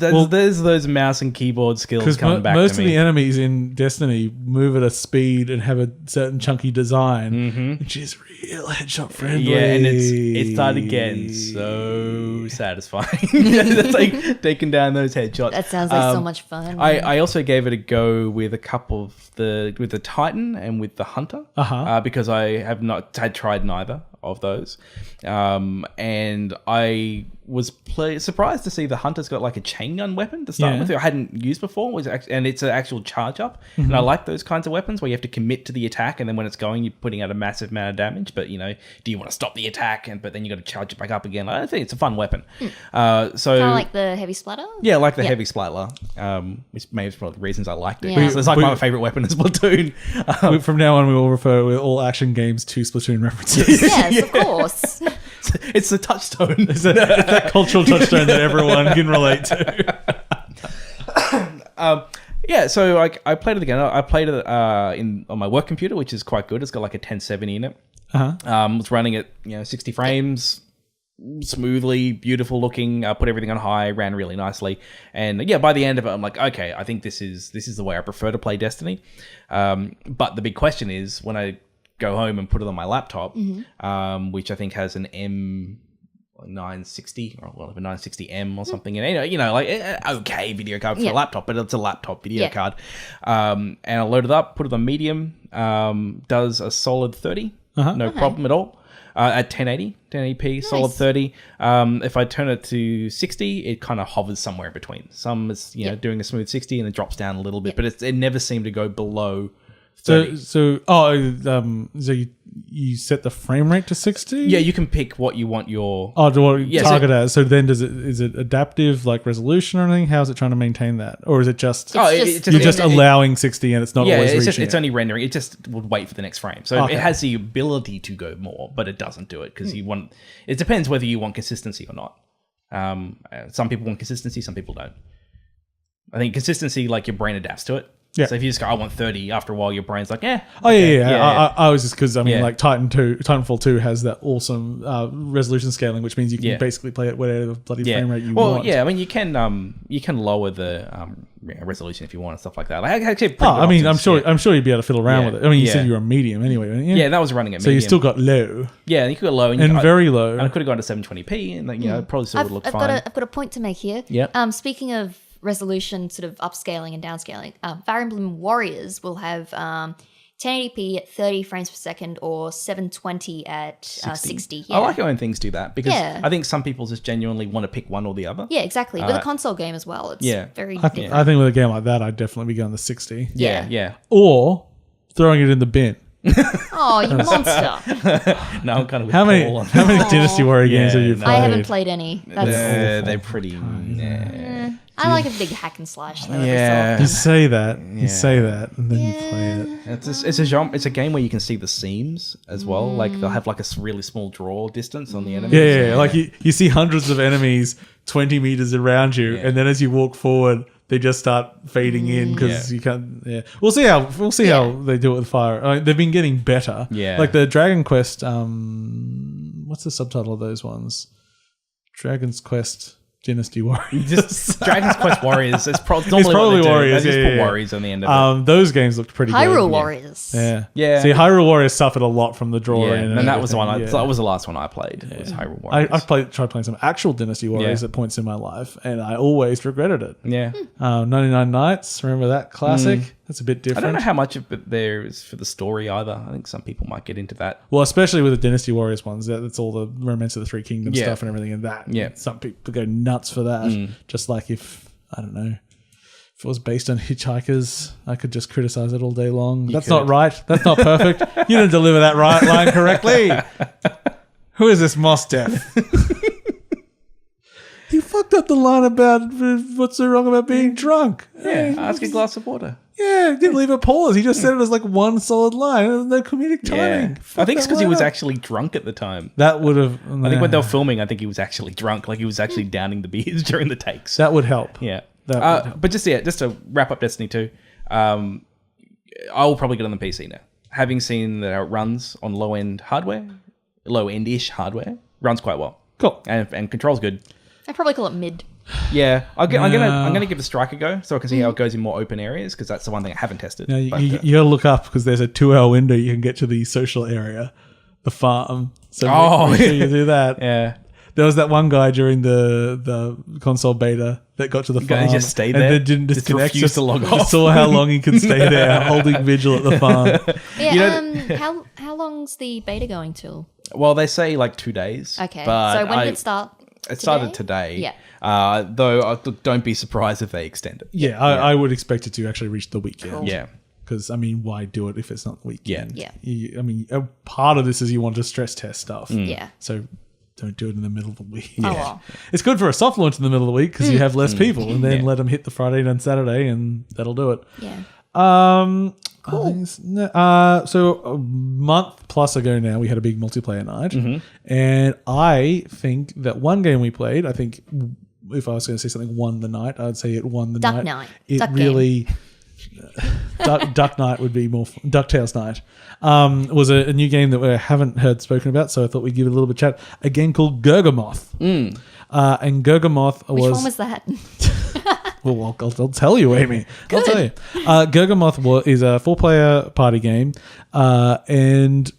those mouse and keyboard skills coming back to me. Most of the enemies in Destiny move at a speed and have a certain chunky design, which is real headshot friendly. Yeah, and it started getting so satisfying. It's like taking down those headshots. That sounds like so much fun. I also gave it a go with a couple of with the Titan and with the Hunter, because I had tried neither of those, and I was surprised to see the Hunter's got like a chain gun weapon to start with. I hadn't used before, and it's an actual charge up, and I like those kinds of weapons where you have to commit to the attack, and then when it's going, you're putting out a massive amount of damage. But do you want to stop the attack, but then you got to charge it back up again? I think it's a fun weapon. So kind of like the heavy splatter. Yeah, like the heavy splatter, which maybe is one of the reasons I liked it. Yeah. It's like my favorite weapon is Splatoon. From now on, we will refer with all action games to Splatoon references. Yes, of course. It's the touchstone. It's that cultural touchstone that everyone can relate to. So I played it again. I played it on my work computer, which is quite good. It's got like a 1070 in it. It's running at 60 frames, smoothly, beautiful looking. I put everything on high, ran really nicely, and by the end of it, I'm like, okay, I think this is the way I prefer to play Destiny. But the big question is when I go home and put it on my laptop, which I think has an M960 or a 960M or something, and like okay video card for a laptop, but it's a laptop video card. And I load it up, put it on medium, does a solid 30, no problem at all. At 1080p, nice. Solid 30. If I turn it to 60, it kind of hovers somewhere in between. Some is doing a smooth 60 and it drops down a little bit, but it never seemed to go below 30. So you set the frame rate to 60? Yeah, you can pick what you want your target as. So then is it adaptive like resolution or anything? How is it trying to maintain that? Or is it just you're just allowing 60 and it's not always reaching it's only rendering. It just would wait for the next frame. So it has the ability to go more, but it doesn't do it because it depends whether you want consistency or not. Some people want consistency, some people don't. I think consistency, like your brain adapts to it. Yeah. So if you just go, I want 30, after a while your brain's like, I was just because like Titanfall 2 has that awesome resolution scaling, which means you can basically play it whatever bloody frame rate you want. Well, yeah, I mean you can lower the resolution if you want and stuff like that. Like actually, I'm sure you'd be able to fiddle around with it. I mean, you said you were a medium anyway, didn't you? Yeah, that was running at medium. So you still got low. Yeah, you could go low and very low. And I could have gone to 720p, and probably still would look fine. I've got a point to make here. Yeah. Speaking of resolution sort of upscaling and downscaling. Fire Emblem Warriors will have 1080p at 30 frames per second or 720 at 60. Yeah. I like it when things do that because Yeah. I think some people just genuinely want to pick one or the other. Yeah, exactly. With a console game as well, it's very different. I think with a game like that, I'd definitely be going to 60. Yeah. Or throwing it in the bin. Oh, you monster. No, I'm kind of with How many Paul on how many Dynasty Warrior games have you no. played? I haven't played any. That's, they're pretty. I like a big hack and slash. Though, Yeah. You say that, you say that, and then you play it. It's a genre. It's a game where you can see the seams as well. Like they'll have like a really small draw distance on the enemies. Yeah. Like you see hundreds of enemies 20 meters around you, and then as you walk forward, they just start fading in because you can't. Yeah, we'll see how they do it with fire. They've been getting better. Yeah, like the Dragon Quest. What's the subtitle of those ones? Dragon's Quest Dynasty Warriors. Just Dragon's Quest Warriors. It's probably Warriors. They just Yeah. put Warriors on the end of it. Those games looked pretty Hyrule good. Warriors. Yeah. See, Hyrule Warriors suffered a lot from the draw in. and that was the one. everything. That was the last one I played. It was Hyrule Warriors. I tried playing some actual Dynasty Warriors at points in my life, and I always regretted it. Yeah. 99 Nights, remember that classic? That's a bit I different. don't know how much of it there is for the story either. I think some people might get into that. Well, especially with the Dynasty Warriors ones, that's all the Romance of the Three Kingdoms Yeah. stuff and everything, and that. Yeah. Some people go nuts for that. Just like if, I don't know, if it was based on Hitchhikers, I could just criticize it all day long. That's not right. That's not perfect. You didn't deliver that line correctly. Who is this Mos Def? He fucked up the line about what's so wrong about being drunk. Yeah. Ask a glass of water. Yeah, he didn't leave a pause. He just said it as like one solid line. There's no comedic timing. I think it's because he was actually. actually drunk at the time. That would have. I think when they were filming, I think he was actually drunk. Like he was actually downing the beers during the takes. That would help. Yeah. That would help. But just to wrap up Destiny 2, I will probably get on the PC now. Having seen that it runs on low-end hardware, low-end-ish hardware, runs quite well. Cool. And controls good. I'd probably call it mid. Yeah, I'm gonna give the strike a go so I can see how it goes in more open areas because that's the one thing I haven't tested. Now, But, you got to look up because there's a 2-hour window you can get to the social area, the farm. So make sure you do that. yeah. There was that one guy during the console beta that got to the farm He just stayed and there? then didn't Just disconnect. refused to log off. Saw how long he could stay there, holding vigil at the farm. Yeah. How long's the beta going till? Well, they say like 2 days. Okay. but So when did it start? It started today. Yeah. Though don't be surprised if they extend it. Yeah, I would expect it to actually reach the weekend. Cool. Yeah. Because, I mean, why do it if it's not the weekend? Yeah. I mean, a part of this is you want to stress test stuff. Yeah. So don't do it in the middle of the week. Oh, well. It's good for a soft launch in the middle of the week because you have less people, and then let them hit the Friday and Saturday, and that'll do it. Yeah. Cool. So a month plus ago now, we had a big multiplayer night, and I think that one game we played, I think if I was going to say something won the night, I'd say it won the Duck night. night. It Duck really. Duck Night would be more DuckTales Night. Was a new game that we haven't heard spoken about, so I thought we'd give it a little bit of chat. A game called Gurgamoth. And Gurgamoth Which one was that? Well, I'll tell you, Amy. I'll tell you. Gurgamoth is a 4-player party game, and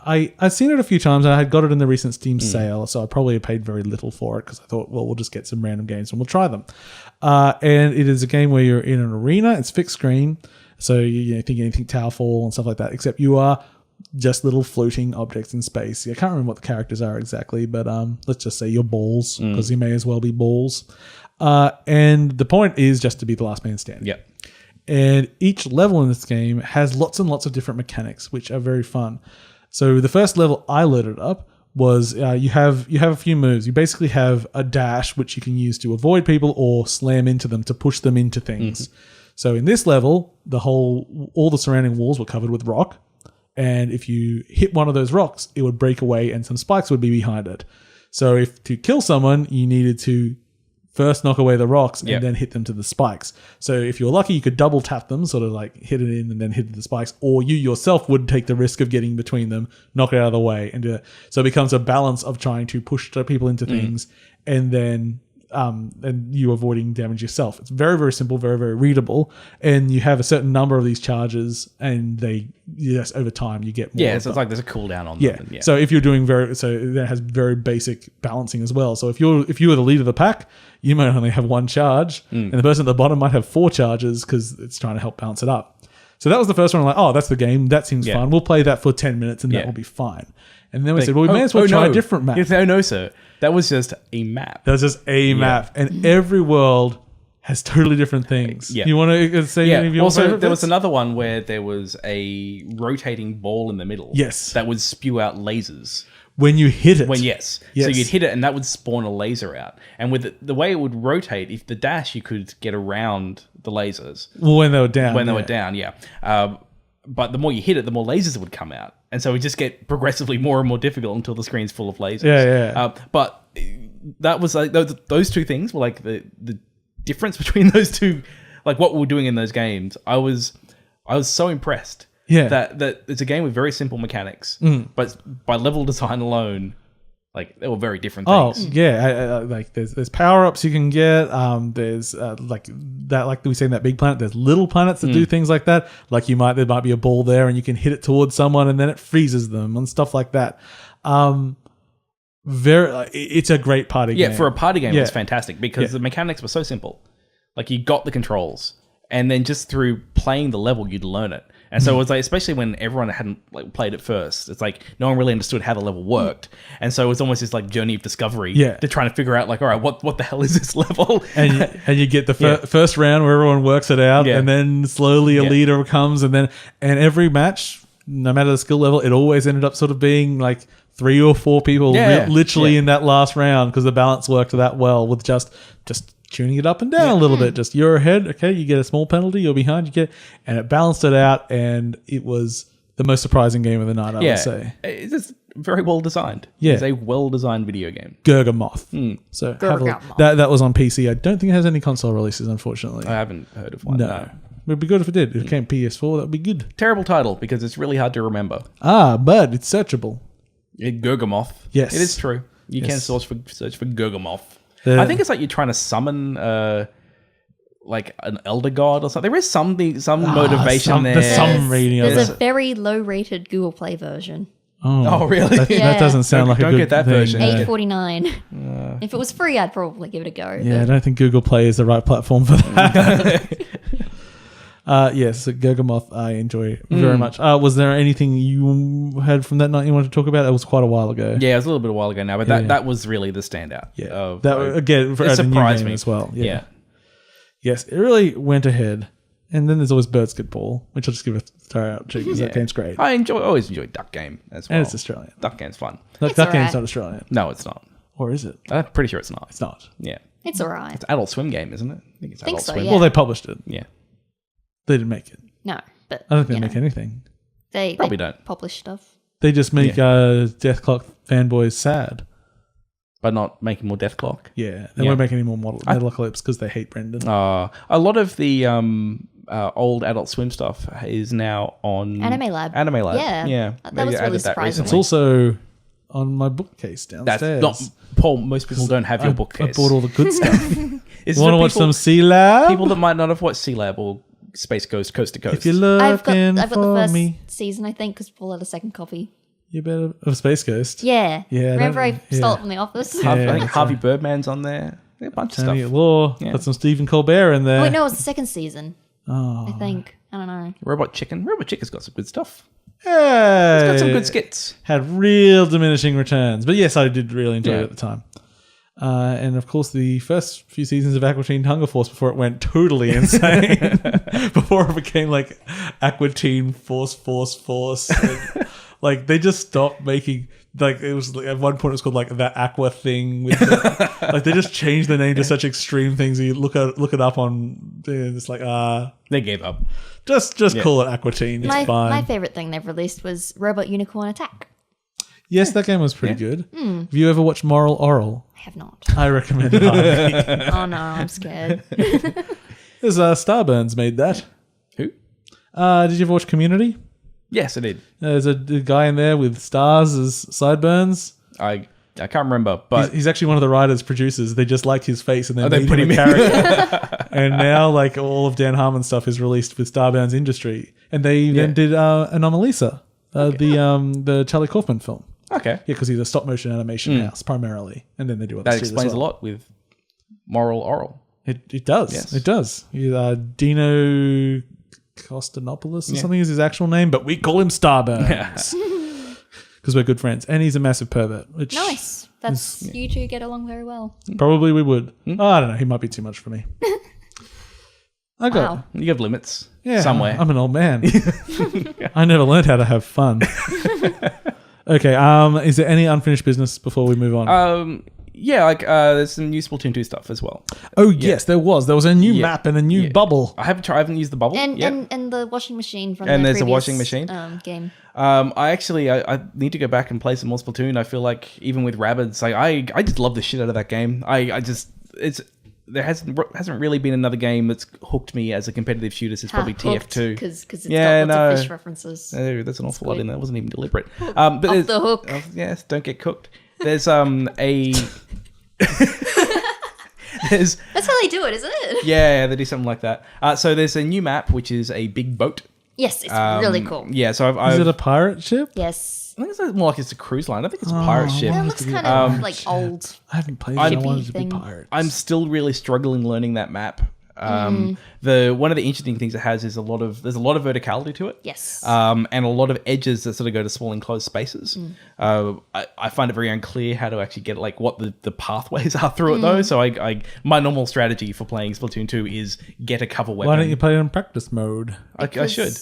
I've seen it a few times. And I had got it in the recent Steam sale, so I probably paid very little for it because I thought, well, we'll just get some random games and we'll try them. And it is a game where you're in an arena. It's fixed screen, so you think anything Towerfall and stuff like that. Except you are just little floating objects in space. I can't remember what the characters are exactly, but let's just say you're balls because you may as well be balls. And the point is just to be the last man standing. Yep. And each level in this game has lots and lots of different mechanics, which are very fun. So the first level I loaded up was you have a few moves. You basically have a dash, which you can use to avoid people or slam into them to push them into things. So in this level, all the surrounding walls were covered with rock. And if you hit one of those rocks, it would break away and some spikes would be behind it. So if to kill someone, you needed to first knock away the rocks and then hit them to the spikes. So if you're lucky, you could double tap them, sort of like hit it in and then hit the spikes, or you yourself would take the risk of getting between them, knock it out of the way, and do it. So it becomes a balance of trying to push people into things and then and you avoiding damage yourself. It's very, very simple, very, very readable, and you have a certain number of these charges, and over time you get more. Yeah, so it's like there's a cooldown on yeah. them. Yeah. So if you're doing that has very basic balancing as well. So if you are the leader of the pack, you might only have one charge, and the person at the bottom might have 4 charges because it's trying to help balance it up. So that was the first one. I'm like, oh, that's the game. That seems fun. We'll play that for 10 minutes and that will be fine. And then we said, well, we may as well try a different map. No, sir. That was just a map. That was just a map. And every world has totally different things. Yeah. You want to say any of your Also, favorite there was bits? another one where there was a rotating ball in the middle. Yes. That would spew out lasers. When you hit it. So you'd hit it and that would spawn a laser out. And with the way it would rotate, if the dash, you could get around the lasers. Well, when they were down. When they were down, yeah. But the more you hit it, the more lasers would come out. And so it would just get progressively more and more difficult until the screen's full of lasers. Yeah. But that was like, those two things were like the difference between those two, like what we were doing in those games. I was so impressed. Yeah. That it's a game with very simple mechanics, but by level design alone, like they were very different things. Oh yeah, like there's power ups you can get. There's like we say in that big planet. There's little planets that do things like that. Like there might be a ball there, and you can hit it towards someone, and then it freezes them and stuff like that. It's a great party game. Yeah, for a party game, it was fantastic because the mechanics were so simple. Like you got the controls, and then just through playing the level, you'd learn it. And so it was like, especially when everyone hadn't like played it first, it's like no one really understood how the level worked. And so it was almost this like journey of discovery to trying to figure out like, all right, what the hell is this level? And you get the first round where everyone works it out, and then slowly a leader comes, and every match, no matter the skill level, it always ended up sort of being like 3 or 4 people literally in that last round because the balance worked that well with just tuning it up and down a little bit. Just you're ahead, okay, you get a small penalty, you're behind, and it balanced it out, and it was the most surprising game of the night, I would say. It's just very well designed. Yeah. It's a well designed video game. Gurgamoth. So have a look. That was on PC. I don't think it has any console releases, unfortunately. I haven't heard of one. No. It'd be good if it did. If it came PS4, that would be good. Terrible title because it's really hard to remember. But it's searchable. Gurgamoth. Yes. It is true. You can search for Gurgamoth. I think it's like you're trying to summon like an elder god or something. There is some motivation there. There's some reading of There's it. a very low rated Google Play version. Oh, really? That doesn't sound like a good Don't get that thing. version. $8.49. If it was free, I'd probably give it a go. Yeah, I don't think Google Play is the right platform for that. Yes, Gurgamoth I enjoy very much. Was there anything you had from that night you wanted to talk about? It was quite a while ago. Yeah, it was a little bit a while ago now, but that was really the standout. Yeah, that again for a new game as well. Yeah. Yes, it really went ahead. And then there's always Basketball, which I'll just give a throw out to because that game's great. I always enjoy Duck Game as well. And it's Australian. Duck Game's fun. Duck Game's not Australian. No, it's not. Or is it? I'm pretty sure it's not. It's not. Yeah. It's alright. It's Adult Swim game, isn't it? I think it's Adult so, Swim. yeah. Well, they published it. Yeah. They didn't make it. No, but I don't think they make anything. They Probably don't. publish stuff. They just make Death Clock fanboys sad. But not making more Death Clock. Yeah, they won't make any more Metalocalypse because they hate Brendan. A lot of the old Adult Swim stuff is now on Anime Lab. Yeah. That was really surprising. It's also on my bookcase downstairs. That's not Paul. Most people don't have your bookcase. I bought all the good stuff. You Want to watch some C-Lab? People that might not have watched C-Lab or Space Ghost Coast to Coast. If you're looking I've got the for first me, season, I think, because Paul had a second copy. you better of Space Ghost. Yeah. Remember I yeah. stole it from the office? I think Harvey Birdman's on there. A bunch of Tony stuff. Law. Yeah. Got some Stephen Colbert in there. Oh, wait, no, it was the second season. Oh. I think. I don't know. Robot Chicken's got some good stuff. Hey. It's got some good skits. Had real diminishing returns. But yes, I did really enjoy it at the time. And of course, the first few seasons of Aqua Teen Hunger Force before it went totally insane. Before it became like Aqua Teen Force. And, like they just stopped making like it was like, at one point it was called like that Aqua thing. With like they just changed the name to such extreme things. You look it up on. It's like They gave up. Just call it Aqua Teen. It's fine. My favorite thing they've released was Robot Unicorn Attack. Yes, that game was pretty good. Have you ever watched Moral Oral? I have not. I recommend it highly. Oh no, I'm scared. There's Starburns made that. Who? Did you ever watch Community? Yes, I did. There's a guy in there with stars as sideburns. I I can't remember, but He's actually one of the writers, producers. They just liked his face and then they made put him a him in. character. And now, like, all of Dan Harmon's stuff is released with Starbound's Industry. And they then did Anomalisa, the Charlie Kaufman film. okay. Yeah, because he's a stop motion animation house primarily. And then they do other That shit as explains well. a lot with Moral Oral. It does. Yes. It does. Dino Costinopoulos or something is his actual name, but we call him Starburns. Because we're good friends. And he's a massive pervert. Which Nice. That's you two get along very well. probably we would. Oh, I don't know. He might be too much for me. I got Wow. You have limits Yeah, somewhere. I'm an old man. I never learned how to have fun. Okay, is there any unfinished business before we move on? There's some new Splatoon 2 stuff as well. Yes, there was. There was a new map and a new bubble. I haven't used the bubble And yet. and the washing machine from And the there's a previous, washing machine. Game. I need to go back and play some more Splatoon. I feel like even with Rabbids, like I just love the shit out of that game. There hasn't really been another game that's hooked me as a competitive shooter since probably TF2. Because it's got lots of fish references. No, there's an awful lot in there. It wasn't even deliberate. But Off the hook. Yes, don't get cooked. There's there's That's how they do it, isn't it? yeah, they do something like that. So there's a new map which is a big boat. Yes, it's really cool. Yeah, so Is I've it a pirate ship? Yes. I think it's more like it's a cruise line. I think it's a pirate ship. It looks kind of like old. I haven't played it. I wanted to be thing. pirates. I'm still really struggling learning that map. One of the interesting things it has is there's a lot of verticality to it. Yes. And a lot of edges that sort of go to small enclosed spaces. I find it very unclear how to actually get like what the pathways are through it though. So my normal strategy for playing Splatoon 2 is get a cover weapon. Why don't you play it in practice mode? I should.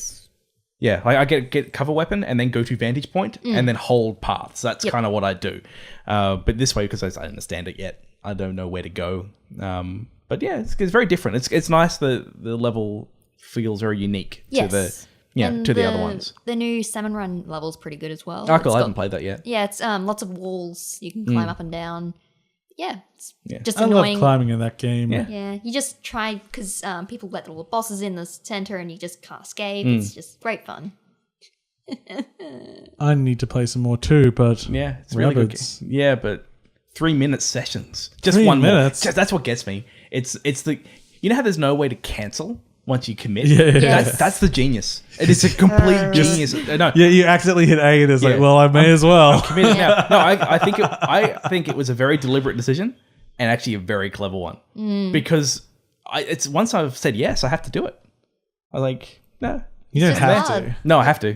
Yeah, like I get cover weapon and then go to vantage point and then hold paths. That's kind of what I do. But this way, because I don't understand it yet, I don't know where to go. But yeah, it's very different. It's nice that the level feels very unique to the other ones. The new Salmon Run level's pretty good as well. Oh, cool. I haven't played that yet. Yeah, it's lots of walls you can climb up and down. Yeah, it's just I annoying. love climbing in that game. Yeah. Yeah, you just try because people let little bosses in the center and you just can't escape. It's just great fun. I need to play some more too, but Yeah, it's really good. Rabbids. Yeah, but 3 minute sessions. Just 3 one minutes? more. That's what gets me. It's the you know how there's no way to cancel once you commit? Yeah. That's the genius. It is a complete genius. No, Yeah, you accidentally hit A and it's like, Yeah. well, I may as well. committed now. No, I think it was a very deliberate decision and actually a very clever one because it's once I've said yes, I have to do it. I like no, You don't just have hard. to. no, I have to.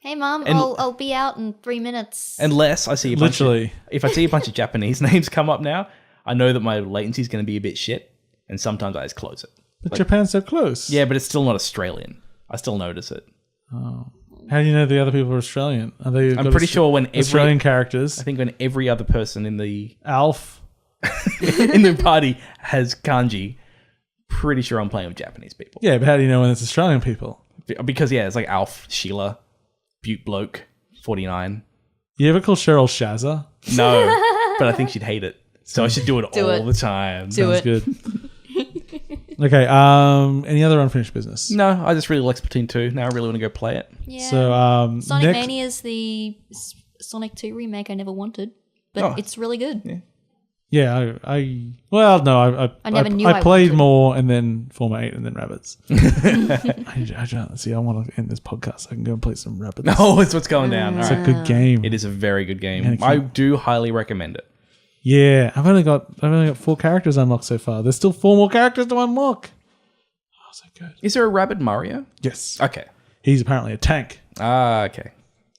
Hey, Mom, And- I'll be out in 3 minutes. Unless I see a bunch Literally. if I see a bunch of Japanese names come up now, I know that my latency is going to be a bit shit, and sometimes I just close it. But Japan's so close. Yeah, but it's still not Australian. I still notice it. How do you know the other people are Australian? Are they? I'm pretty sure when Australian characters. I think when every other person in the Alf. in the party has kanji, pretty sure I'm playing with Japanese people. Yeah, but how do you know when it's Australian people? Because it's like Alf, Sheila, Butte Bloke, 49. You ever call Cheryl Shazza? No, but I think she'd hate it. So I should do it Do all it. the time. Do Sounds it. good. Okay. Any other unfinished business? No, I just really like Splatoon 2. Now I really want to go play it. Yeah. So Sonic next, Mania is the Sonic 2 remake I never wanted, but it's really good. yeah, I never knew I I played wanted. more and then Forma 8 and then Rabbids. I want to end this podcast. I can go and play some Rabbids. Oh, that's what's going down. All It's right. a good game. It is a very good game. And it I can- do highly recommend it. Yeah, I've only got 4 characters unlocked so far. There's still 4 more characters to unlock. Oh, so good. Is there a Rabbid Mario? Yes. Okay. He's apparently a tank. Okay.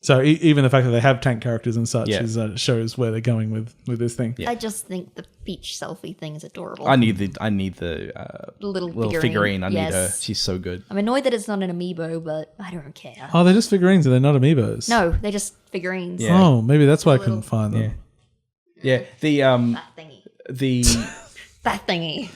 So even the fact that they have tank characters and such Yeah. shows where they're going with this thing. Yeah. I just think the Peach selfie thing is adorable. I need the The little figurine. I need Yes. her. She's so good. I'm annoyed that it's not an amiibo, but I don't care. Oh, they're just figurines. They're not amiibos. No, they're just figurines. Yeah. Oh, maybe that's why I couldn't find them. Yeah. The That thingy. the That thingy.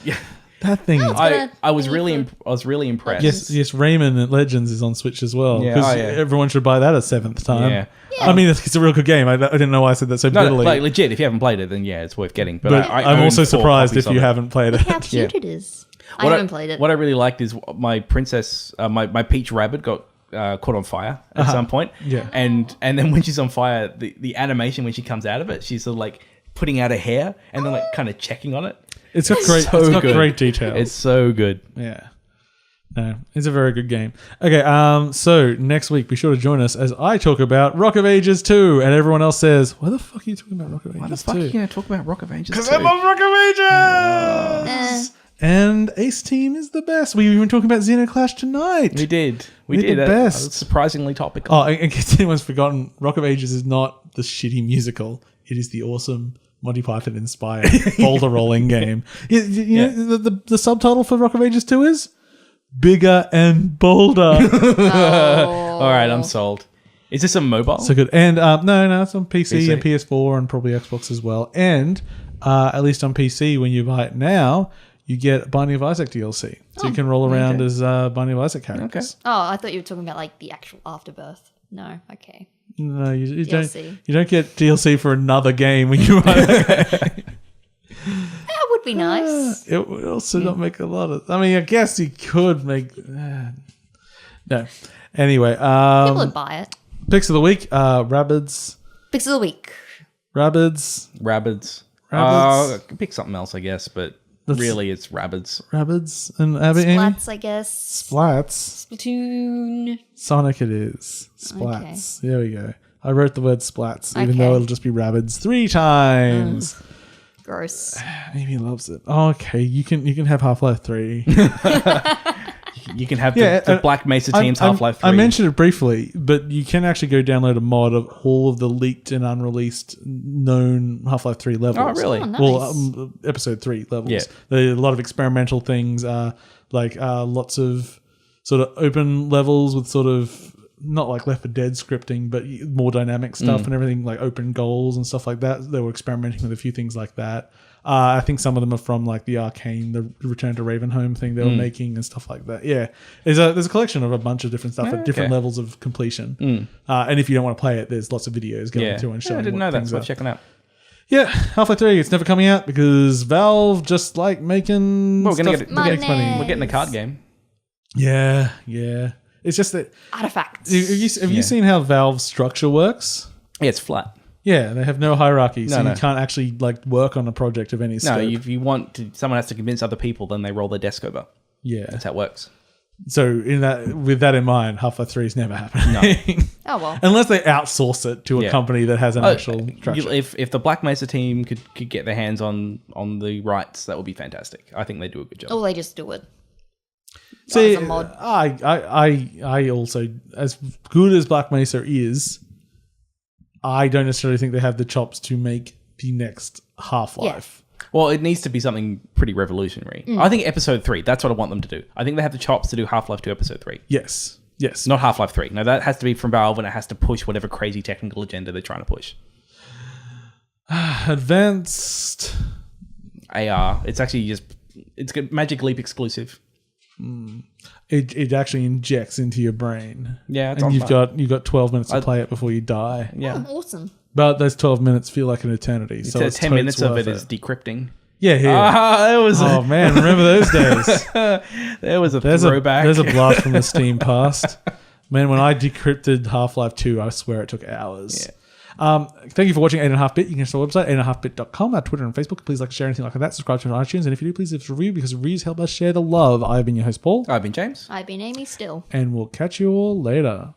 That thing. Oh, it's I was thingy really for- I was really impressed. Yes, Rayman at Legends is on Switch as well. Yeah, Because oh, yeah. everyone should buy that a 7th time. Yeah. I mean, it's a real good game. I didn't know why I said that so No, bitterly. like legit. If you haven't played it, then yeah, it's worth getting. But, but I I'm own also 4 surprised copies if you of it. haven't played it. How cute it is. I haven't played it. What I really liked is my princess, my Peach Rabbid got caught on fire at some point. Yeah. And then when she's on fire, the animation when she comes out of it, she's sort of like putting out a hair and then like kind of checking on it. It's got great, So it's got good. great detail. It's so good. Yeah. No, it's a very good game. Okay, so next week, be sure to join us as I talk about Rock of Ages 2, and everyone else says, why the fuck are you talking about Rock of Ages 2? Why the fuck are you going to talk about Rock of Ages 2? Because I love Rock of Ages! And Ace Team is the best. We were even talking about Xenoclash tonight. We did. We did the best. It was surprisingly topical. Oh, in case anyone's forgotten, Rock of Ages is not the shitty musical. It is the awesome Monty Python inspired boulder rolling game. You know, the subtitle for Rock of Ages 2 is Bigger and Bolder. All right, I'm sold. Is this a mobile? So good. And no, it's on PC and PS4 and probably Xbox as well. And at least on PC, when you buy it now, you get Binding of Isaac DLC. So you can roll around as Binding of Isaac characters. Okay. Oh, I thought you were talking about like the actual Afterbirth. No, okay. No, you DLC. don't get DLC for another game when you buy it. That would be nice. It would also not make a lot of... I mean, I guess you could make... no. Anyway. People would buy it. Picks of the week. Rabbids. Picks of the week. Rabbids. Pick something else, I guess, but really it's Rabbids. Rabbids and Abby. Splats, I guess. Splats. Splatoon. Sonic it is. Splats. Okay. There we go. I wrote the word splats, even though it'll just be Rabbids 3 times. Gross. Amy loves it. Okay, you can have Half-Life 3. You can have the Black Mesa team's Half-Life 3. I mentioned it briefly, but you can actually go download a mod of all of the leaked and unreleased known Half-Life 3 levels. Oh, really? Oh, nice. Well, episode 3 levels. Yeah. There are a lot of experimental things, lots of sort of open levels with sort of not like Left 4 Dead scripting, but more dynamic stuff and everything, like open goals and stuff like that. They were experimenting with a few things like that. I think some of them are from like the Arcane, the Return to Ravenholm thing they were making and stuff like that. Yeah, there's a collection of a bunch of different stuff at different levels of completion. And if you don't want to play it, there's lots of videos going through and showing. I didn't know that. It's worth checking out. Yeah, Half-Life 3, it's never coming out because Valve just like making Well, stuff. we're getting a card game. Yeah. It's just that... Artifacts. Have you seen how Valve's structure works? Yeah, it's flat. Yeah, they have no hierarchy, so you can't actually like work on a project of any scope. No, if you want to, someone has to convince other people, then they roll their desk over. Yeah. That's how it works. So with that in mind, Half-Life 3 is never happening. Oh, well. Unless they outsource it to a company that has an actual structure. If the Black Mesa team could get their hands on the rights, that would be fantastic. I think they do a good job. Or they just do it. See, as a mod. I also, as good as Black Mesa is, I don't necessarily think they have the chops to make the next Half-Life. Yeah. Well, it needs to be something pretty revolutionary. I think Episode 3, that's what I want them to do. I think they have the chops to do Half-Life 2 Episode 3. Yes. Not Half-Life 3. No, that has to be from Valve and it has to push whatever crazy technical agenda they're trying to push. Advanced AR. It's actually it's a Magic Leap exclusive. It actually injects into your brain. Yeah, it's and on you've got 12 minutes to play it before you die. Yeah. Oh, awesome. But those 12 minutes feel like an eternity. So it's 10 minutes of it is decrypting. Yeah. Oh man, remember those days? There's a throwback. There's a blast from the Steam past. Man, when I decrypted Half-Life 2, I swear it took hours. Yeah. Thank you for watching 8.5bit. You can go to our website, 8.5bit.com, our Twitter and Facebook. Please like, share anything like that. Subscribe to us on iTunes. And if you do, please leave us a review because reviews help us share the love. I've been your host, Paul. I've been James. I've been Amy still. And we'll catch you all later.